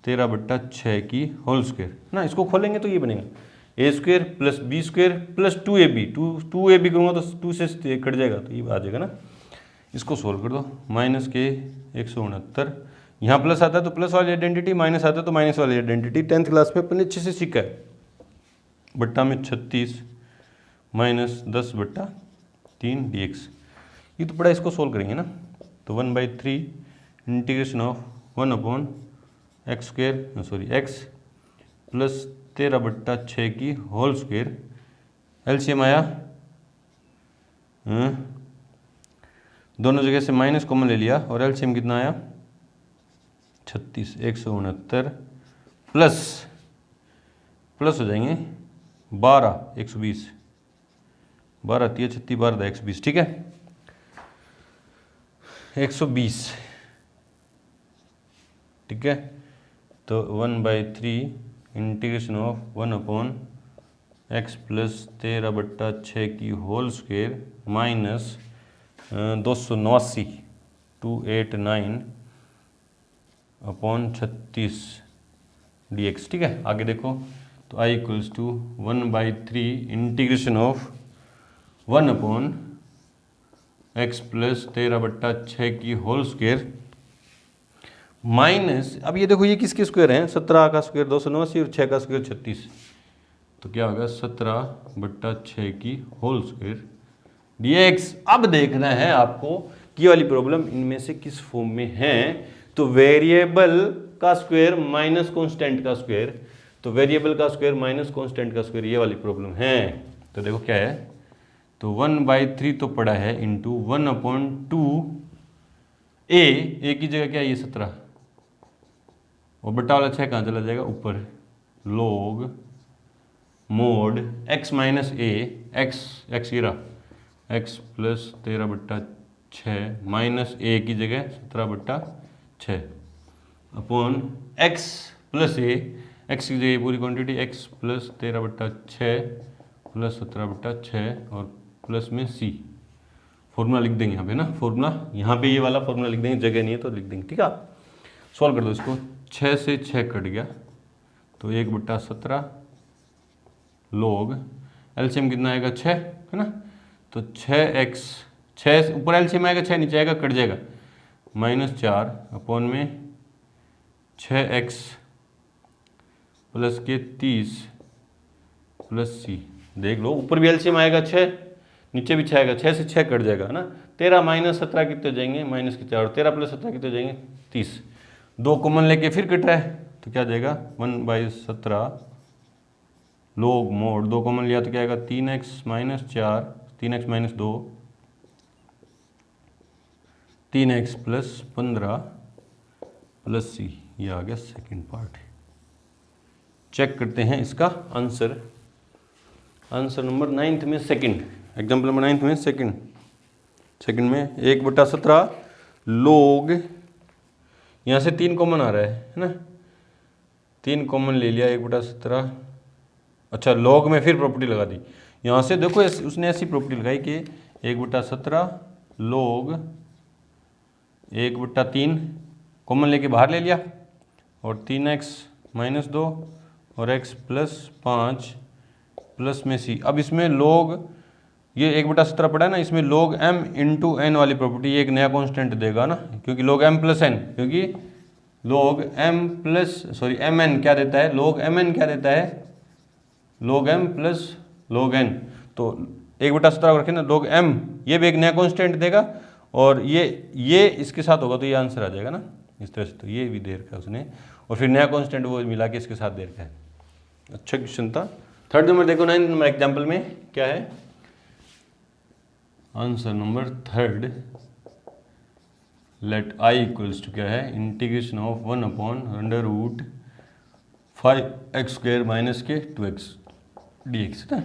13/6 की होल स्क्वायर ना। इसको खोलेंगे तो ये बनेगा a square plus B square plus 2ab, 2ab करूँगा तो 2 से कट जाएगा तो ये आ जाएगा ना। इसको सोल्व कर दो, माइनस के 169, यहाँ प्लस आता है तो प्लस वाली आइडेंटिटी, माइनस आता है तो माइनस वाली आइडेंटिटी। 10th क्लास में अपन ने अच्छे से सीखा है। बट्टा में 36 माइनस 10/3 dx, ये तो पड़ा, इसको सोल्व करेंगे ना। तो 1/3 इंटीग्रेशन ऑफ 1/x प्लस 13/6 की होल स्क्वायर, एलसीएम आया, दोनों जगह से माइनस कॉमन ले लिया और एलसीएम कितना आया 36, 169 प्लस हो जाएंगे 12, 120, 12 3 36, 12 120, ठीक है 120, ठीक है। तो 1/3 इंटीग्रेशन ऑफ 1/x प्लस 13/6 की होल स्क्वायर माइनस 289 289/36 dx, ठीक है। आगे देखो तो i equals to 1/3 integration of 1/x plus 13/6 की होल स्क्वायर माइनस, अब ये देखो ये किसके स्क्वायर हैं, 17 का स्क्वायर 289 और 6 का स्क्वायर 36, तो क्या होगा 17/6 की होल स्क्वायर dx। अब देखना है आपको कि ये वाली प्रॉब्लम इनमें से किस फॉर्म में है। तो वेरिएबल का स्क्वायर माइनस कांस्टेंट का स्क्वायर, तो वेरिएबल का स्क्वायर माइनस कांस्टेंट का स्क्वायर, ये वाली प्रॉब्लम है। तो देखो क्या है, तो 1/3 तो पड़ा है इंटू 1/2 a की जगह क्या है ये 17, और बट्टा वाला 6 कहाँ चला जाएगा ऊपर, log mod x minus a, x ये रहा x प्लस 13/6 माइनस a की जगह 17/6 upon x plus a, x की जगह पूरी क्वांटिटी x प्लस 13/6 प्लस 17/6 और प्लस में c। फॉर्मूला लिख देंगे यहाँ पे ना, फॉर्मूला यहाँ पे ये वाला फॉर्मूला लिख देंगे, जगह नहीं है तो लिख देंगे, ठीक है। सॉल्व कर दो इसको, 6 से 6 कट गया तो 1/17 log एलसीएम कितना आएगा 6, है ना। तो 6x, 6 ऊपर एलसीएम आएगा 6 नीचे आएगा कट जाएगा, -4 अपॉन में 6x प्लस के 30 प्लस c। देख लो ऊपर भी एलसीएम आएगा 6 नीचे भी 6 आएगा, 6 से 6 कट जाएगा, है ना। 13 माइनस 17 कितने हो जाएंगे माइनस के 4, और 13 प्लस 17 कितने हो जाएंगे 30, 2 कॉमन लेके फिर कट रहा है तो क्या जाएगा 1/17 log मोड, 2 कॉमन लिया तो क्या आएगा 3x minus 4, 3x minus 2, 3x plus 15 plus c। ये आ गया सेकेंड पार्ट। चेक करते हैं इसका आंसर, आंसर नंबर 9th में सेकंड, एग्जाम्पल नंबर 9th में सेकंड में 1/17 log, यहाँ से 3 कॉमन आ रहा है ना, 3 कॉमन ले लिया 1/17, अच्छा log में फिर प्रॉपर्टी लगा दी, यहाँ से देखो उसने ऐसी प्रॉपर्टी लगाई कि 1/17 log 1/3 कॉमन लेके बाहर ले लिया और 3x माइनस 2 और x प्लस 5 प्लस में c। अब इसमें log ये 1/17 पड़ा है ना, इसमें log m इंटू n वाली प्रॉपर्टी, ये एक नया कांस्टेंट देगा ना, क्योंकि log m प्लस n, क्योंकि log m प्लस mn क्या देता है, log mn क्या देता है log m plus log n, तो 1/17 रखें ना, log m ये भी एक नया कांस्टेंट देगा और ये इसके साथ होगा तो ये आंसर आ जाएगा ना इस तरह से। तो ये भी दे रखा है उसने और फिर नया कांस्टेंट वो मिला के इसके साथ दे रखा है। अच्छा क्वेश्चन था। थर्ड नंबर देखो, 9 नंबर एग्जाम्पल में क्या है answer number third, let i equals to क्या है इंटीग्रेशन ऑफ 1/5x² माइनस के 2x dx ना।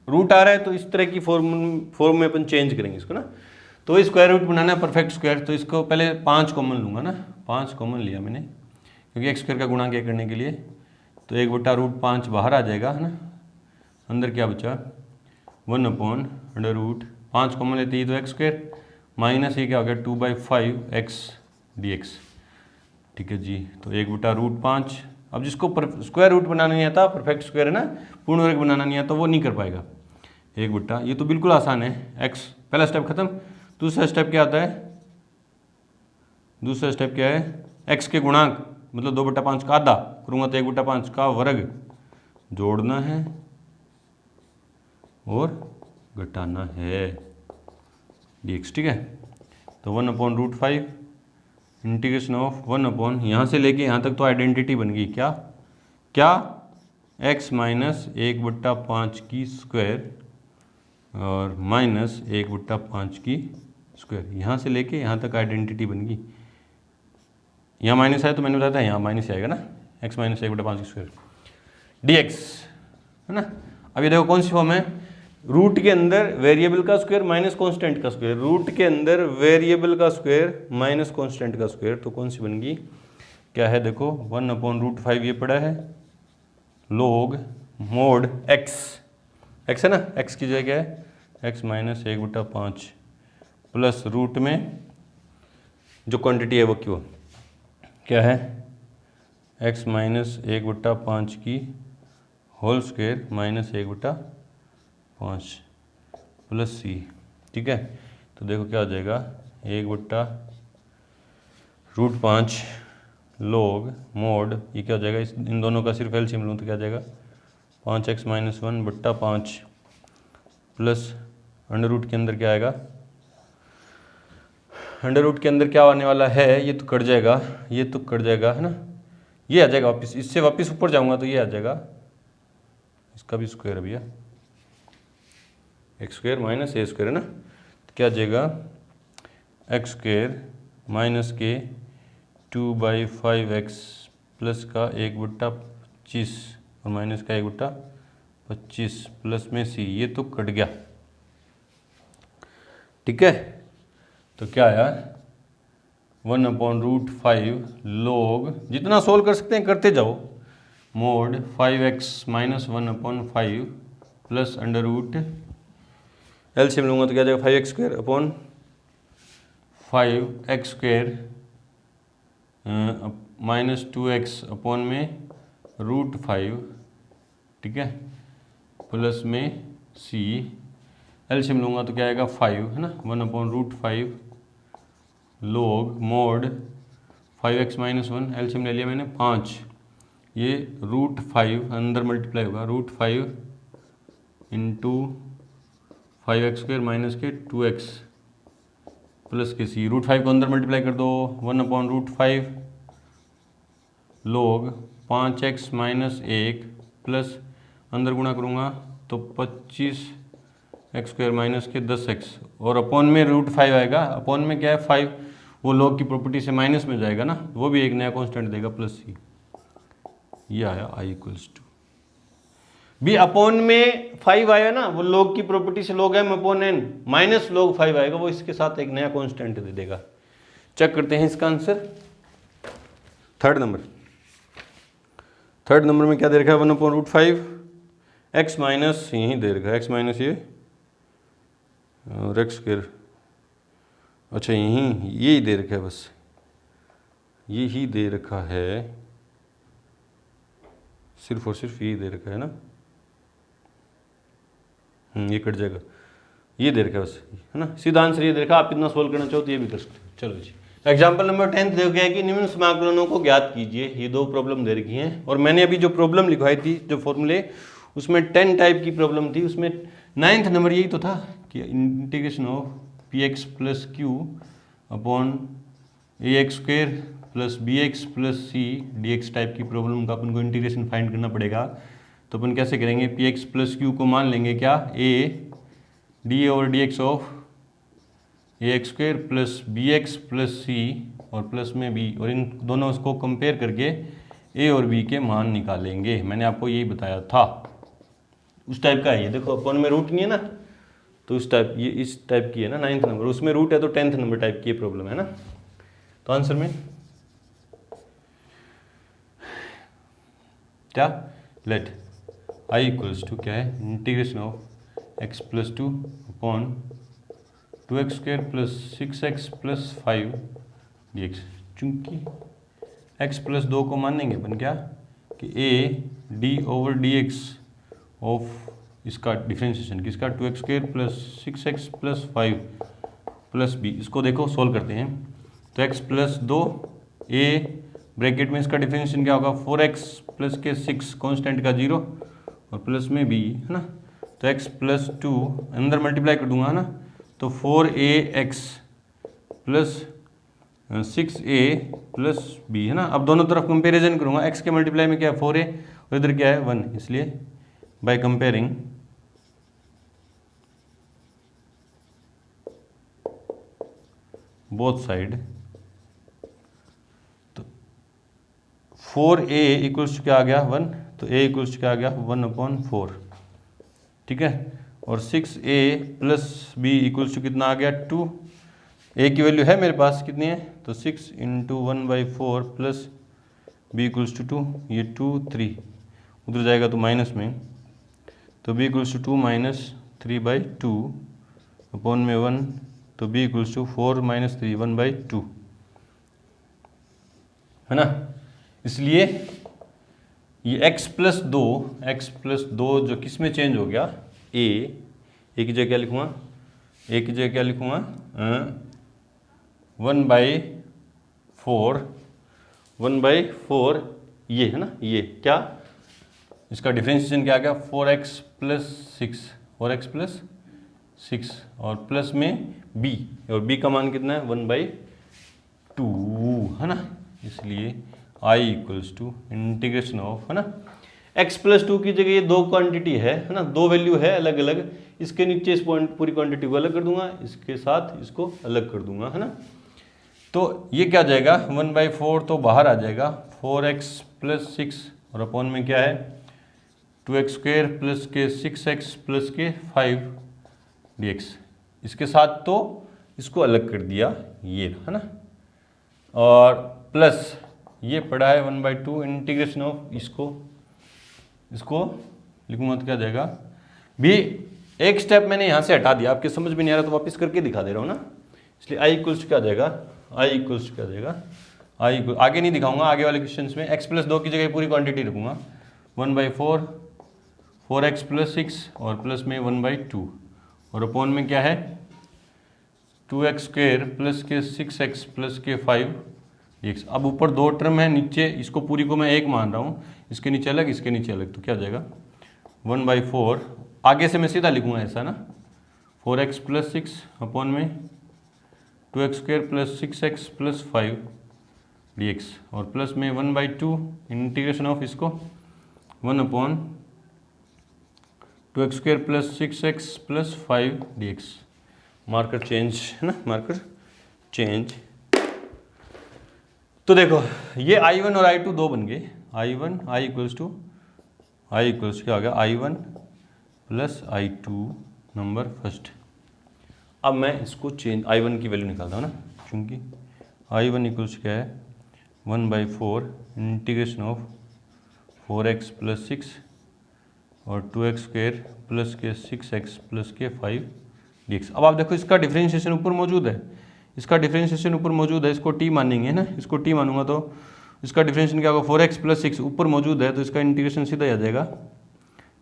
रूट आ रहा है तो इस तरह की फॉर्म में अपन चेंज करेंगे इसको ना। तो स्क्वायर रूट बनाना है परफेक्ट स्क्वायर, तो इसको पहले 5 कॉमन लूँगा ना, 5 कॉमन लिया मैंने क्योंकि x² का गुणा क्या करने के लिए, तो 1/√5 बाहर आ जाएगा है ना, अंदर क्या बचा 1/5 कॉमन लेते ही तो x² माइनस ये क्या हो गया 2/5x dx। ठीक है जी, तो 1/√5। अब जिसको स्क्वायर रूट बनाना नहीं आता, परफेक्ट स्क्वायर है ना, पूर्ण वर्ग बनाना नहीं आता, वो नहीं कर पाएगा। ये तो बिल्कुल आसान है, x पहला स्टेप खत्म। दूसरा स्टेप क्या आता है, दूसरा स्टेप क्या है, x के गुणांक मतलब 2/5 का आधा करूँगा तो 1/5 का वर्ग जोड़ना है और घटाना है dx। ठीक है, तो 1/√5 इंटीग्रेशन ऑफ 1 यहाँ से लेके यहाँ तक तो आइडेंटिटी बन गई क्या x माइनस 1/5 की स्क्वायर और माइनस 1/5 की स्क्वायर, यहाँ से लेके यहाँ तक आइडेंटिटी बन गई। यहाँ माइनस आया तो मैंने बताया था यहाँ माइनस आएगा ना, x माइनस 1/5 की स्क्वायर dx है ना। अब ये देखो कौन सी फॉर्म है, रूट के अंदर वेरिएबल का स्क्वायर माइनस कांस्टेंट का स्क्वायर, रूट के अंदर वेरिएबल का स्क्वायर माइनस कांस्टेंट का स्क्वायर, तो कौन सी बन गई, क्या है देखो 1/√5 ये पड़ा है log mod x है ना, x की जगह है x माइनस 1/5 प्लस रूट में जो क्वांटिटी है वो क्यों क्या है x माइनस 1/5 की whole square minus 1/5 plus c। ठीक है, तो देखो क्या हो जाएगा 1/√5 log mod ये क्या हो जाएगा, इन दोनों का सिर्फ एलसीएम लूँ तो क्या हो जाएगा 5x minus 1/5 plus under root के अंदर क्या आएगा, अंडर रूट के अंदर क्या आने वाला है, ये तो कट जाएगा, ये तो कट जाएगा है ना, ये आ जाएगा वापस, इससे वापस ऊपर जाऊंगा तो ये आ जाएगा, इसका भी स्क्वायर है भैया x² माइनस a² है ना, तो क्या आ जाएगा x² माइनस के 2/5x प्लस का 1/25 और माइनस का 1/25 प्लस में c, ये तो कट गया। ठीक है, तो क्या आया 1/√5 log, जितना सोल्व कर सकते हैं करते जाओ, mod 5x minus 1/5 plus under root LCM लूँगा तो क्या जाएगा 5x² upon 5x² minus 2x upon में √5। ठीक है, प्लस में c, एलसीएम लूँगा तो क्या आएगा 5 है ना, 1/√5 log mode 5x minus 1 LCM ले लिया मैंने 5, ये √5 अंदर मल्टीप्लाई होगा √5 इंटू 5x² माइनस के 2x प्लस के c, √5 को अंदर मल्टीप्लाई कर दो 1/√5 log 5x माइनस 1 प्लस अंदर गुणा करूँगा तो 25x² माइनस के 10x और अपॉन में √5 आएगा, अपॉन में क्या है 5, वो log की प्रॉपर्टी से माइनस में जाएगा ना, वो भी एक नया कांस्टेंट देगा प्लस c, ये आया i इक्वल्स टू भी अपॉन में 5 आया ना, वो log की प्रॉपर्टी से log m upon n minus log 5 आएगा, वो इसके साथ एक नया कांस्टेंट दे देगा। चेक करते हैं इसका आंसर। थर्ड नंबर में क्या दे रखा है 1/√5 x माइनस यही दे रखा है, x माइनस ये और x², अच्छा यही दे रखा है, बस यही दे रखा है, सिर्फ और सिर्फ यही दे रखा है ना, ये कट जाएगा, ये दे रखा है बस है ना, सीधा आंसर ये दे रखा। आप इतना सोल्व करना चाहो तो ये भी कर सकते हो। चलो जी, एग्जाम्पल नंबर 10 देखो क्या है कि निम्न समाकलनों को ज्ञात कीजिए। ये 2 प्रॉब्लम दे रखी हैं और मैंने अभी जो प्रॉब्लम लिखवाई थी, जो फॉर्मूले, उसमें 10 टाइप की प्रॉब्लम थी, उसमें 9th नंबर यही तो था कि integration of P x plus Q upon a x square plus B x plus C d x type की प्रॉब्लम का अपन को इंटीग्रेशन फाइंड करना पड़ेगा। तो अपन कैसे करेंगे, पी एक्स प्लस क्यू को मान लेंगे क्या, a d over d x of a x square plus B x plus c और प्लस में बी, और इन दोनों को कंपेयर करके ए और बी के मान निकालेंगे। मैंने आपको यही बताया था, उस टाइप का है ये। देखो अपन में रूट नहीं है ना, तो उस टाइप, ये इस टाइप की है ना 9th नंबर, उसमें रूट है तो 10th नंबर टाइप की प्रॉब्लम है ना। तो आंसर में क्या, लेट आई इक्वल्स टू क्या है, integration of x plus 2 upon 2x square plus 6x plus 5 D x. चूंकि x प्लस 2 को मानेंगे अपन क्या कि a D over d x of इसका डिफ्रेंशिएशन किसका, 2x square plus 6x plus 5 plus b। इसको देखो सोल्व करते हैं तो x प्लस 2 a ब्रैकेट में इसका डिफरेंशिएशन क्या होगा, 4x प्लस के 6 कांस्टेंट का 0 और प्लस में b है ना। तो x प्लस 2 अंदर मल्टीप्लाई कर दूंगा ना, तो 4ax plus 6a plus b है ना। अब दोनों तरफ कंपैरिजन करूंगा, x के मल्टीप्लाई में क्या है 4a और इधर क्या है 1, इसलिए बाय कंपेयरिंग बोथ साइड, तो 4a इक्वल्स टू क्या आ गया 1, तो a इक्वल्स टू क्या आ गया 1/4, ठीक है। और 6a plus b equals to कितना आ गया 2, a की वैल्यू है मेरे पास कितनी है, तो 6 into 1/4 plus b equals to 2, ये 2 3 उधर जाएगा तो माइनस में, तो b equals to 2 minus 3/2 upon में 1, तो b इक्वल्स टू 4 माइनस 3 1/2 है ना। इसलिए ये x प्लस 2 जो किस में चेंज हो गया, a की जगह क्या लिखूँगा, a की जगह क्या लिखूँगा 1/4 ये है ना, ये क्या इसका डिफरेंशिएशन क्या आ गया 4x प्लस 6 और प्लस में b, और b का मान कितना है 1/2 है ना। इसलिए i equals to integration of है ना, x प्लस 2 की जगह ये दो क्वांटिटी है ना, दो वैल्यू है अलग अलग, इसके नीचे इस पॉइंट पूरी क्वांटिटी को अलग कर दूंगा, इसके साथ इसको अलग कर दूंगा है ना। तो ये क्या आ जाएगा 1/4 तो बाहर आ जाएगा 4x प्लस 6 और अपॉन में क्या है 2x स्क्वेयर प्लस के 6x प्लस के 5 dx। इसके साथ तो इसको अलग कर दिया ये है ना, और प्लस ये पड़ा है 1/2 इंटीग्रेशन ऑफ इसको लिखूंगा तो क्या जाएगा भी, एक स्टेप मैंने यहाँ से हटा दिया, आपके समझ में नहीं आ रहा तो वापस करके दिखा दे रहा हूँ ना। इसलिए आई इक्वल्स क्या जाएगा, आगे नहीं दिखाऊंगा, आगे वाले क्वेश्चंस में x प्लस 2 की जगह पूरी क्वांटिटी रखूंगा 1/4 4x प्लस 6 और प्लस में 1/2 और अपॉन में क्या है 2x स्क्वेयर प्लस के 6x प्लस के 5 dx। अब ऊपर दो टर्म है, नीचे इसको पूरी को मैं एक मान रहा हूँ, इसके नीचे अलग इसके नीचे अलग, तो क्या हो जाएगा 1/4, आगे से मैं सीधा लिखूंगा ऐसा ना 4x प्लस 6 अपॉन में 2x square plus 6x plus 5 dx और प्लस में 1/2 इंटीग्रेशन ऑफ इसको 1/2x square plus 6x plus 5 dx। Marker change है ना, मार्कर चेंज। तो देखो ये I1 और I2 दो बन गए, I इक्वल्स क्या आ गया I1 plus I2 number first. अब मैं इसको चेंज I1 की वैल्यू निकालता हूँ ना, क्योंकि I1 इक्वल्स क्या है 1/4 इंटीग्रेशन ऑफ 4x प्लस 6 और 2x स्क्वेयर प्लस के 6x प्लस के 5 dx। अब आप देखो इसका डिफरेंशिएशन ऊपर मौजूद है, इसको t मानेंगे ना, इसको t मानूंगा तो इसका डिफरेंशिएशन क्या होगा 4x प्लस 6 ऊपर मौजूद है, तो इसका इंटीग्रेशन सीधा आ जाएगा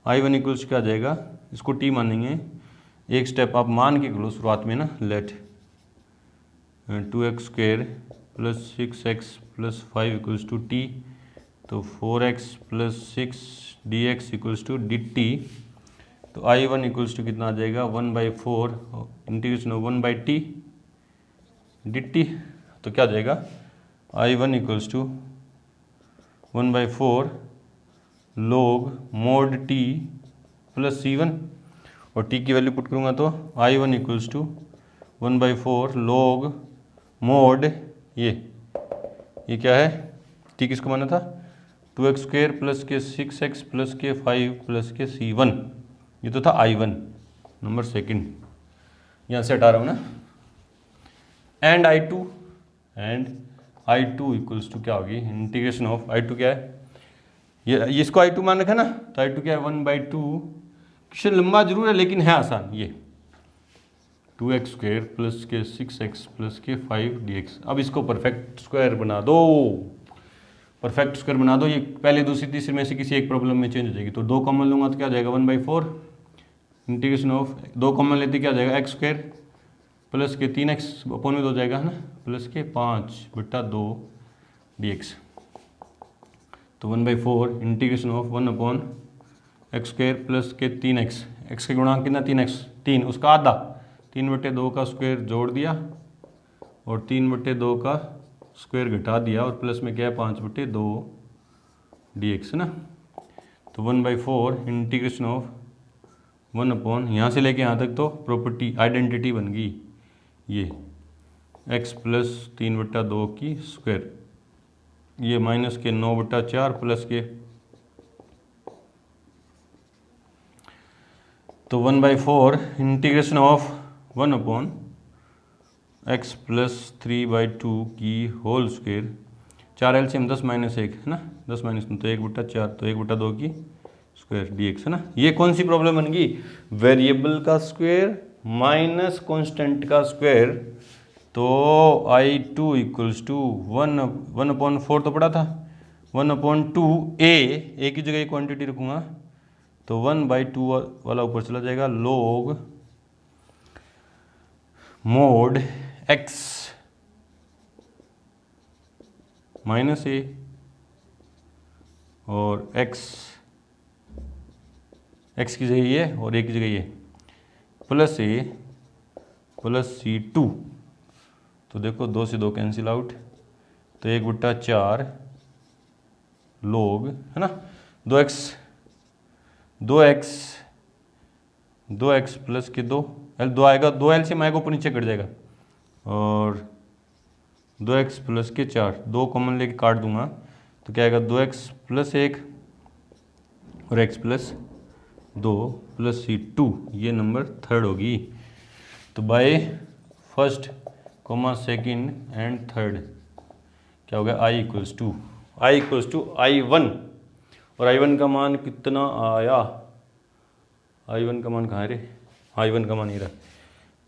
I1 इक्वल्स क्या आ जाएगा, इसको t मानेंगे, एक स्टेप आप मान के करो शुरुआत में ना, let 2x square plus 6x plus 5 equals to t, तो 4x plus 6 d x equals to d t. तो आई वन इक्वल्स टू कितना आ जाएगा 1/4 integration of 1/t D t. तो क्या आ जाएगा I one equals to 1/4 log mod t plus C1 और t की वैल्यू पुट करूँगा तो I one equals to 1/4 log mod ये क्या है t किसको माना था 2x² प्लस के 6x प्लस के 5 प्लस के C1। ये तो था I1 नंबर सेकंड, यहाँ से हटा रहा हूँ ना। एंड I2 इक्वल्स टू क्या होगी इंटीग्रेशन ऑफ I2 क्या है ये इसको I2 मान रखा है ना, तो I2 क्या है 1/2। क्वेश्चन लंबा जरूर है लेकिन है आसान। ये 2x² प्लस के 6x प्लस के 5 dx। अब इसको परफेक्ट स्क्वायर बना दो, परफेक्ट स्क्वायर बना दो। ये पहले दूसरी तीसरी में से किसी एक प्रॉब्लम में चेंज हो जाएगी। तो 2 कॉमन लूँगा तो क्या जाएगा 1/4 इंटीग्रेशन ऑफ 2 कॉमन लेते क्या जाएगा x² प्लस के 3x अपॉन में 2 जाएगा है ना प्लस के 5/2 dx। तो 1/4 इंटीग्रेशन ऑफ 1/x² प्लस के 3x, x के गुणांक कितना 3x 3 उसका आधा 3/2 का स्क्वायर जोड़ दिया और 3/2 का स्क्वायर घटा दिया और प्लस में क्या है 5/2 dx है ना। तो 1/4 इंटीग्रेशन ऑफ 1 यहाँ से लेके यहाँ तक तो प्रॉपर्टी आइडेंटिटी बन गई ये x प्लस 3/2 की स्क्वायर, ये माइनस के 9/4 प्लस के तो 1/4 इंटीग्रेशन ऑफ 1/x प्लस 3/2 की होल स्क्वायर। 4 एलसीएम 10 - 1 है ना 10 - 1 तो 1/4 तो 1/2 की स्क्वायर dx है ना। ये कौन सी प्रॉब्लम बन गई वेरिएबल का स्क्वायर माइनस कांस्टेंट का स्क्वायर। तो I2 इक्वल्स टू 1/4 तो पड़ा था 1/2 a की जगह क्वांटिटी रखूँगा तो 1/2 वाला ऊपर चला जाएगा log mod x minus a और x की जगह ये और a की जगह ये प्लस a प्लस C2। तो देखो 2 से 2 कैंसिल आउट तो 1/4 log है ना 2x प्लस के 2 आएगा 2 एलसीएम आएगा ऊपर नीचे कट जाएगा और 2x प्लस के 4 2 कॉमन लेके काट दूंगा तो क्या आएगा 2x प्लस 1 और x प्लस 2 प्लस C2। ये नंबर थर्ड होगी। तो by first comma second and third क्या हो गया I इक्वल्स टू I1 और I1 का मान कितना आया I1 का मान कहाँ है रे I1 का मान ही रहा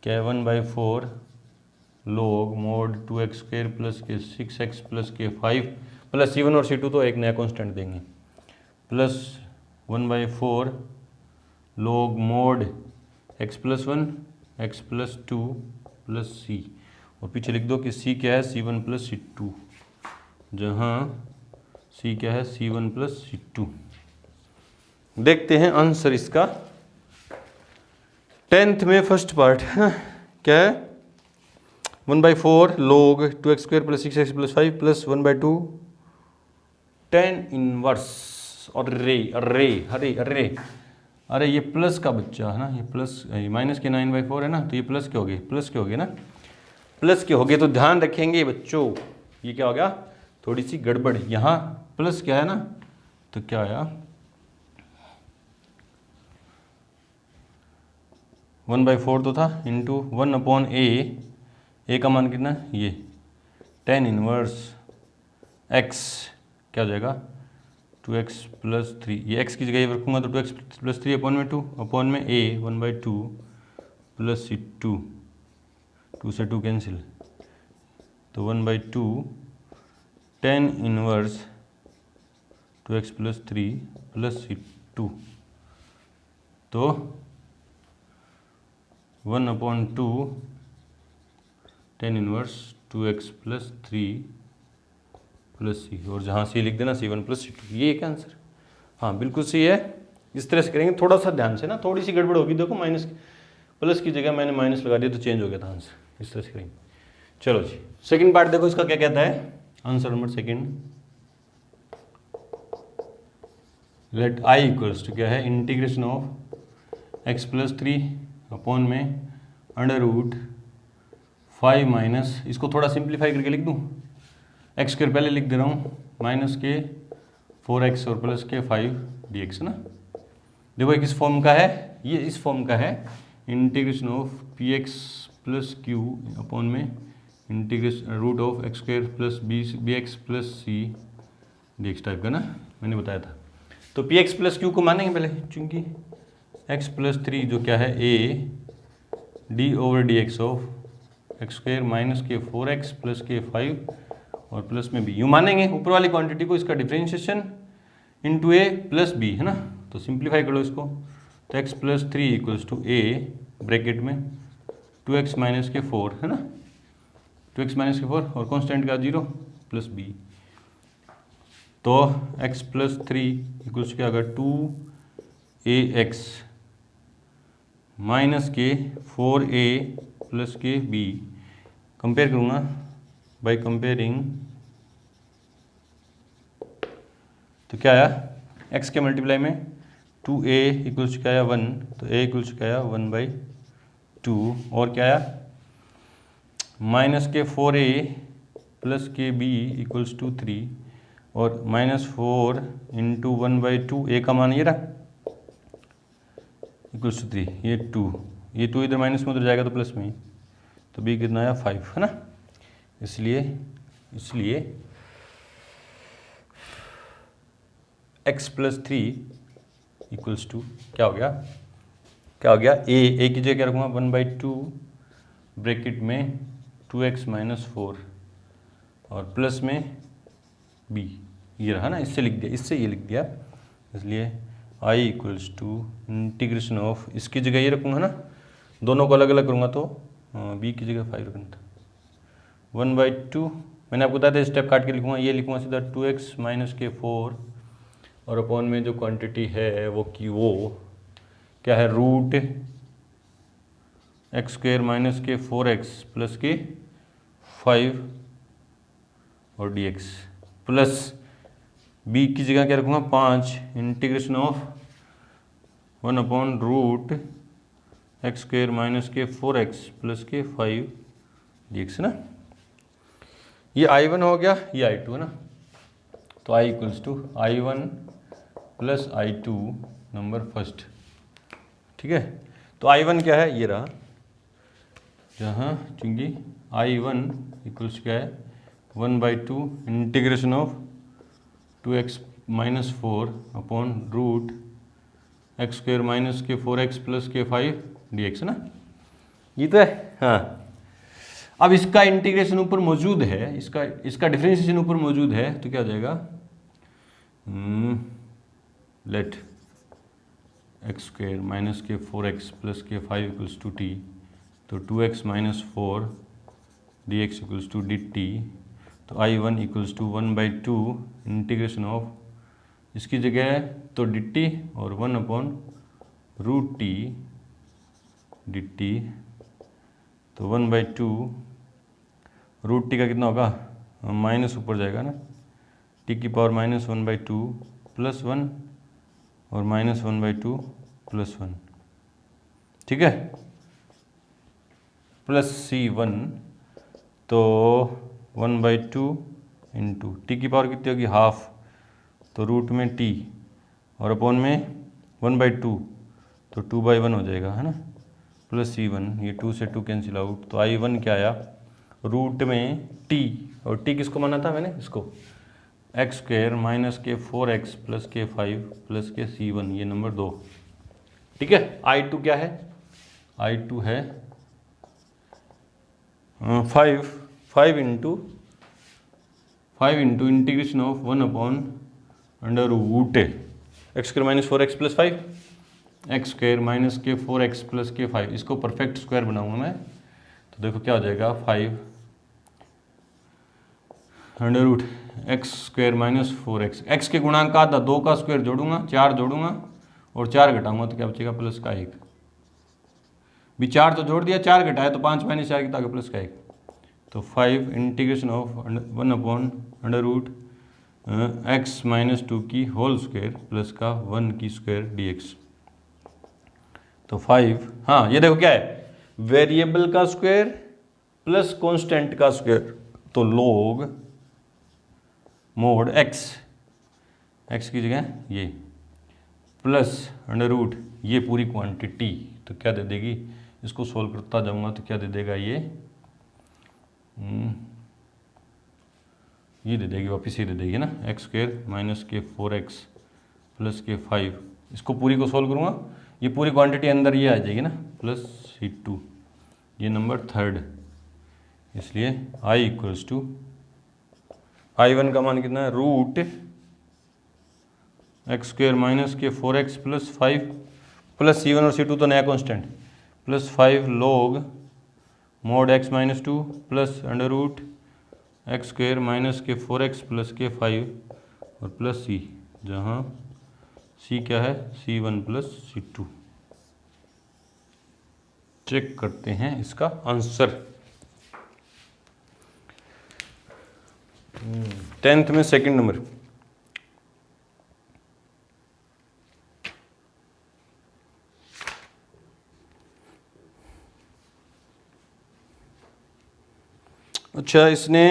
क्या है 1/4 log mod 2x² प्लस के 6x प्लस के 5 प्लस C1 और C2 तो एक नया कांस्टेंट देंगे plus 1/4 log mod x plus 1 x plus 2 plus C और पीछे लिख दो कि C क्या है C1 प्लस C2 जहाँ C क्या है C1 प्लस C2। देखते हैं आंसर इसका 10th में फर्स्ट पार्ट है ना क्या है 1/4 log 2x² plus 6x plus 5 plus 1/2 tan inverse और अरे ये प्लस का बच्चा है ना ये प्लस माइनस के 9/4 है ना तो ये प्लस के हो गए ना प्लस के हो गए। तो ध्यान रखेंगे बच्चों ये क्या हो गया थोड़ी सी गड़बड़ यहाँ प्लस क्या है ना तो क्या आया 1/4 तो था इंटू 1/a का मान कितना ये tan इनवर्स x क्या हो जाएगा 2x प्लस 3 ये x की जगह रखूँगा तो 2x प्लस 3 अपॉन में a 1/2 प्लस C2 2 से 2 कैंसिल तो 1/2 tan inverse 2x plus 3 plus C2 तो 1/2 tan inverse 2x plus 3 plus C और जहाँ C लिख देना C1 प्लस C2 ये एक आंसर। हाँ बिल्कुल सही है, इस तरह से करेंगे, थोड़ा सा ध्यान से ना, थोड़ी सी गड़बड़ होगी, देखो माइनस प्लस की जगह मैंने माइनस लगा दिया तो चेंज हो गया था आंसर, इस तरह से करेंगे। चलो जी सेकंड पार्ट देखो इसका क्या कहता है, answer number second, let I equals to क्या है, integration of x plus 3 upon में अंडर रूट 5 माइनस, इसको थोड़ा सिंप्लीफाई करके लिख दूँ, एक्स स्क्वायर पहले लिख दे रहा हूँ, माइनस के 4x और प्लस के 5 dx ना। देखो ये किस फॉर्म का है, ये इस फॉर्म का है, integration of P x plus Q upon में integration root of x square plus B x plus C d x type का ना, मैंने बताया था। तो पी एक्स प्लस क्यू को मानेंगे पहले, चूंकि एक्स प्लस 3 जो क्या है ए d over d x of x square minus के 4x प्लस के 5 और प्लस में बी, यूँ मानेंगे ऊपर वाली क्वांटिटी को, इसका differentiation into A plus B है ना, तो सिंप्लीफाई कर लो इसको, तो x plus 3 equals to A bracket में 2x माइनस के 4 है ना, 2x माइनस के 4 और कॉन्स्टेंट का 0 प्लस बी, तो x प्लस 3 इक्वल्स क्या होगा 2ax माइनस के 4a प्लस के b, कंपेयर करूँगा बाई कंपेयरिंग, तो क्या आया, x के मल्टीप्लाई में 2a इक्वल्स क्या आया 1, तो a इक्वल्स क्या आया 1/2, और क्या आया माइनस के 4a प्लस के b इक्वल्स टू 3 और -4 इंटू 1/2, a का मान ये रहा इक्वल्स टू 3, ये 2, ये 2 इधर माइनस में उधर जाएगा तो प्लस में, तो b कितना आया 5 है ना, इसलिए x प्लस 3 इक्वल्स टू क्या हो गया a की जगह क्या रखूँगा 1/2 ब्रैकेट में 2x माइनस 4 और प्लस में b, ये रहा ना, इससे लिख दिया, इससे ये लिख दिया, इसलिए i equals to integration of, इसकी जगह ये रखूँगा ना, दोनों को अलग अलग करूँगा तो b की जगह 5 रखना था, 1/2, मैंने आपको बताया था स्टेप काट के लिखूँगा, ये लिखूँगा सीधा 2x माइनस के 4 और अपॉन में जो क्वांटिटी है वो क्या है रूट एक्स स्क्वायर माइनस के 4x प्लस के 5 और dx प्लस b की जगह क्या रखूँगा 5 integration of 1 upon root x square minus के 4x प्लस के 5 dx ना, ये I1 हो गया, ये I2 है ना, तो I equals to I1 plus I2 number first, ठीक है। तो I1 क्या है, ये रहा, जहाँ चूँकि I1 इक्वल्स क्या है 1/2 integration of 2x minus 4 upon root x square minus के 4x प्लस के 5 dx है ना, ये तो है। हाँ, अब इसका इंटीग्रेशन ऊपर मौजूद है, इसका डिफरेंशिएशन ऊपर मौजूद है, तो क्या हो जाएगा, लेट एक्स स्क्वायर माइनस के 4x प्लस के 5 इक्वल्स टू t, तो 2x minus 4 dx equals to dt, तो I1 equals to 1/2 integration of, इसकी जगह है तो dt और 1 अपॉन रूट t dt, तो 1/2 रूट टी का कितना होगा, माइनस ऊपर जाएगा ना, t की पावर माइनस 1/2 प्लस 1 और माइनस 1/2 प्लस 1, ठीक है, प्लस C1, तो 1/2 इंटू टी की पावर कितनी होगी हाफ, तो रूट में t और अपॉन में 1/2, तो 2/1 हो जाएगा है ना, प्लस C1, ये 2 से 2 कैंसिल आउट, तो I1 क्या आया रूट में t, और t किसको माना था मैंने, इसको एक्स स्क्वायर माइनस के 4x प्लस के 5 प्लस के C1, ये नंबर 2, ठीक है। I2 क्या है, I2 है 5 into integration of 1 upon under root x square minus 4x plus 5, x square minus के 4x प्लस के 5, इसको परफेक्ट स्क्वायर बनाऊंगा मैं, तो देखो क्या हो जाएगा 5 under root x square minus 4x, x के गुणांक का आधा 2 का स्क्वायर जोड़ूंगा, 4 जोड़ूंगा और 4 घटाऊंगा तो क्या बचेगा प्लस का 1। भी 4 तो जोड़ दिया, 4 घटाया तो 5 माइनस 4 कितना प्लस का 1। तो 5 integration of 1 upon under root x minus 2 की होल स्क्वायर प्लस का 1 की स्क्वायर dx। तो 5, हाँ ये देखो क्या है, वेरिएबल का स्क्वायर प्लस कांस्टेंट का स्क्वायर, तो log मोड एक्स की जगह ये प्लस अंडर रूट ये पूरी क्वांटिटी, तो क्या दे देगी, इसको सोल्व करता जाऊंगा तो क्या दे देगा ये दे देगी, वापस ये दे देगी ना, एक्स स्क्वायर माइनस के 4x प्लस के 5, इसको पूरी को सोल्व करूँगा, ये पूरी क्वांटिटी अंदर ये आ जाएगी ना, प्लस C2, ये नंबर 3rd। इसलिए I इक्वल्स टू I1 का मान कितना है, रूट एक्स स्क्वायर माइनस के 4x प्लस 5 प्लस C1 और C2 तो नया constant, plus 5 log mod x minus 2 plus under root x square minus के 4x प्लस के 5 और प्लस C, जहाँ C क्या है, C1 प्लस C2। चेक करते हैं इसका आंसर। 10th में 2nd नंबर। अच्छा, इसने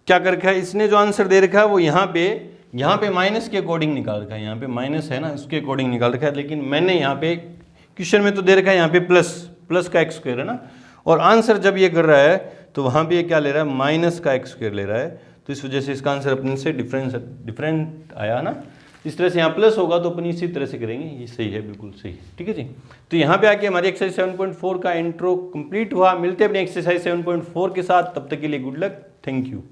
क्या कर रखा है, इसने जो आंसर दे रखा है वो यहाँ पे माइनस के अकॉर्डिंग निकाल रखा है, यहाँ पे माइनस है ना, इसके अकॉर्डिंग निकाल रखा है, लेकिन मैंने यहाँ पे क्वेश्चन में तो दे रखा है यहाँ पे प्लस का एक्स स्क्वायर है ना, और आंसर जब ये कर रहा है तो वहाँ पे ये क्या ले रहा है, माइनस का एक्स स्क्वायर ले रहा है, तो इस वजह से इसका आंसर अपने से डिफरेंट आया ना। इस तरह से यहाँ प्लस होगा तो अपन इसी तरह से करेंगे, ये सही है, बिल्कुल सही है, ठीक है जी। तो यहाँ पे आके हमारी एक्सरसाइज 7.4 का इंट्रो कंप्लीट हुआ। मिलते हैं अपनी एक्सरसाइज 7.4 के साथ, तब तक के लिए गुड लक, थैंक यू।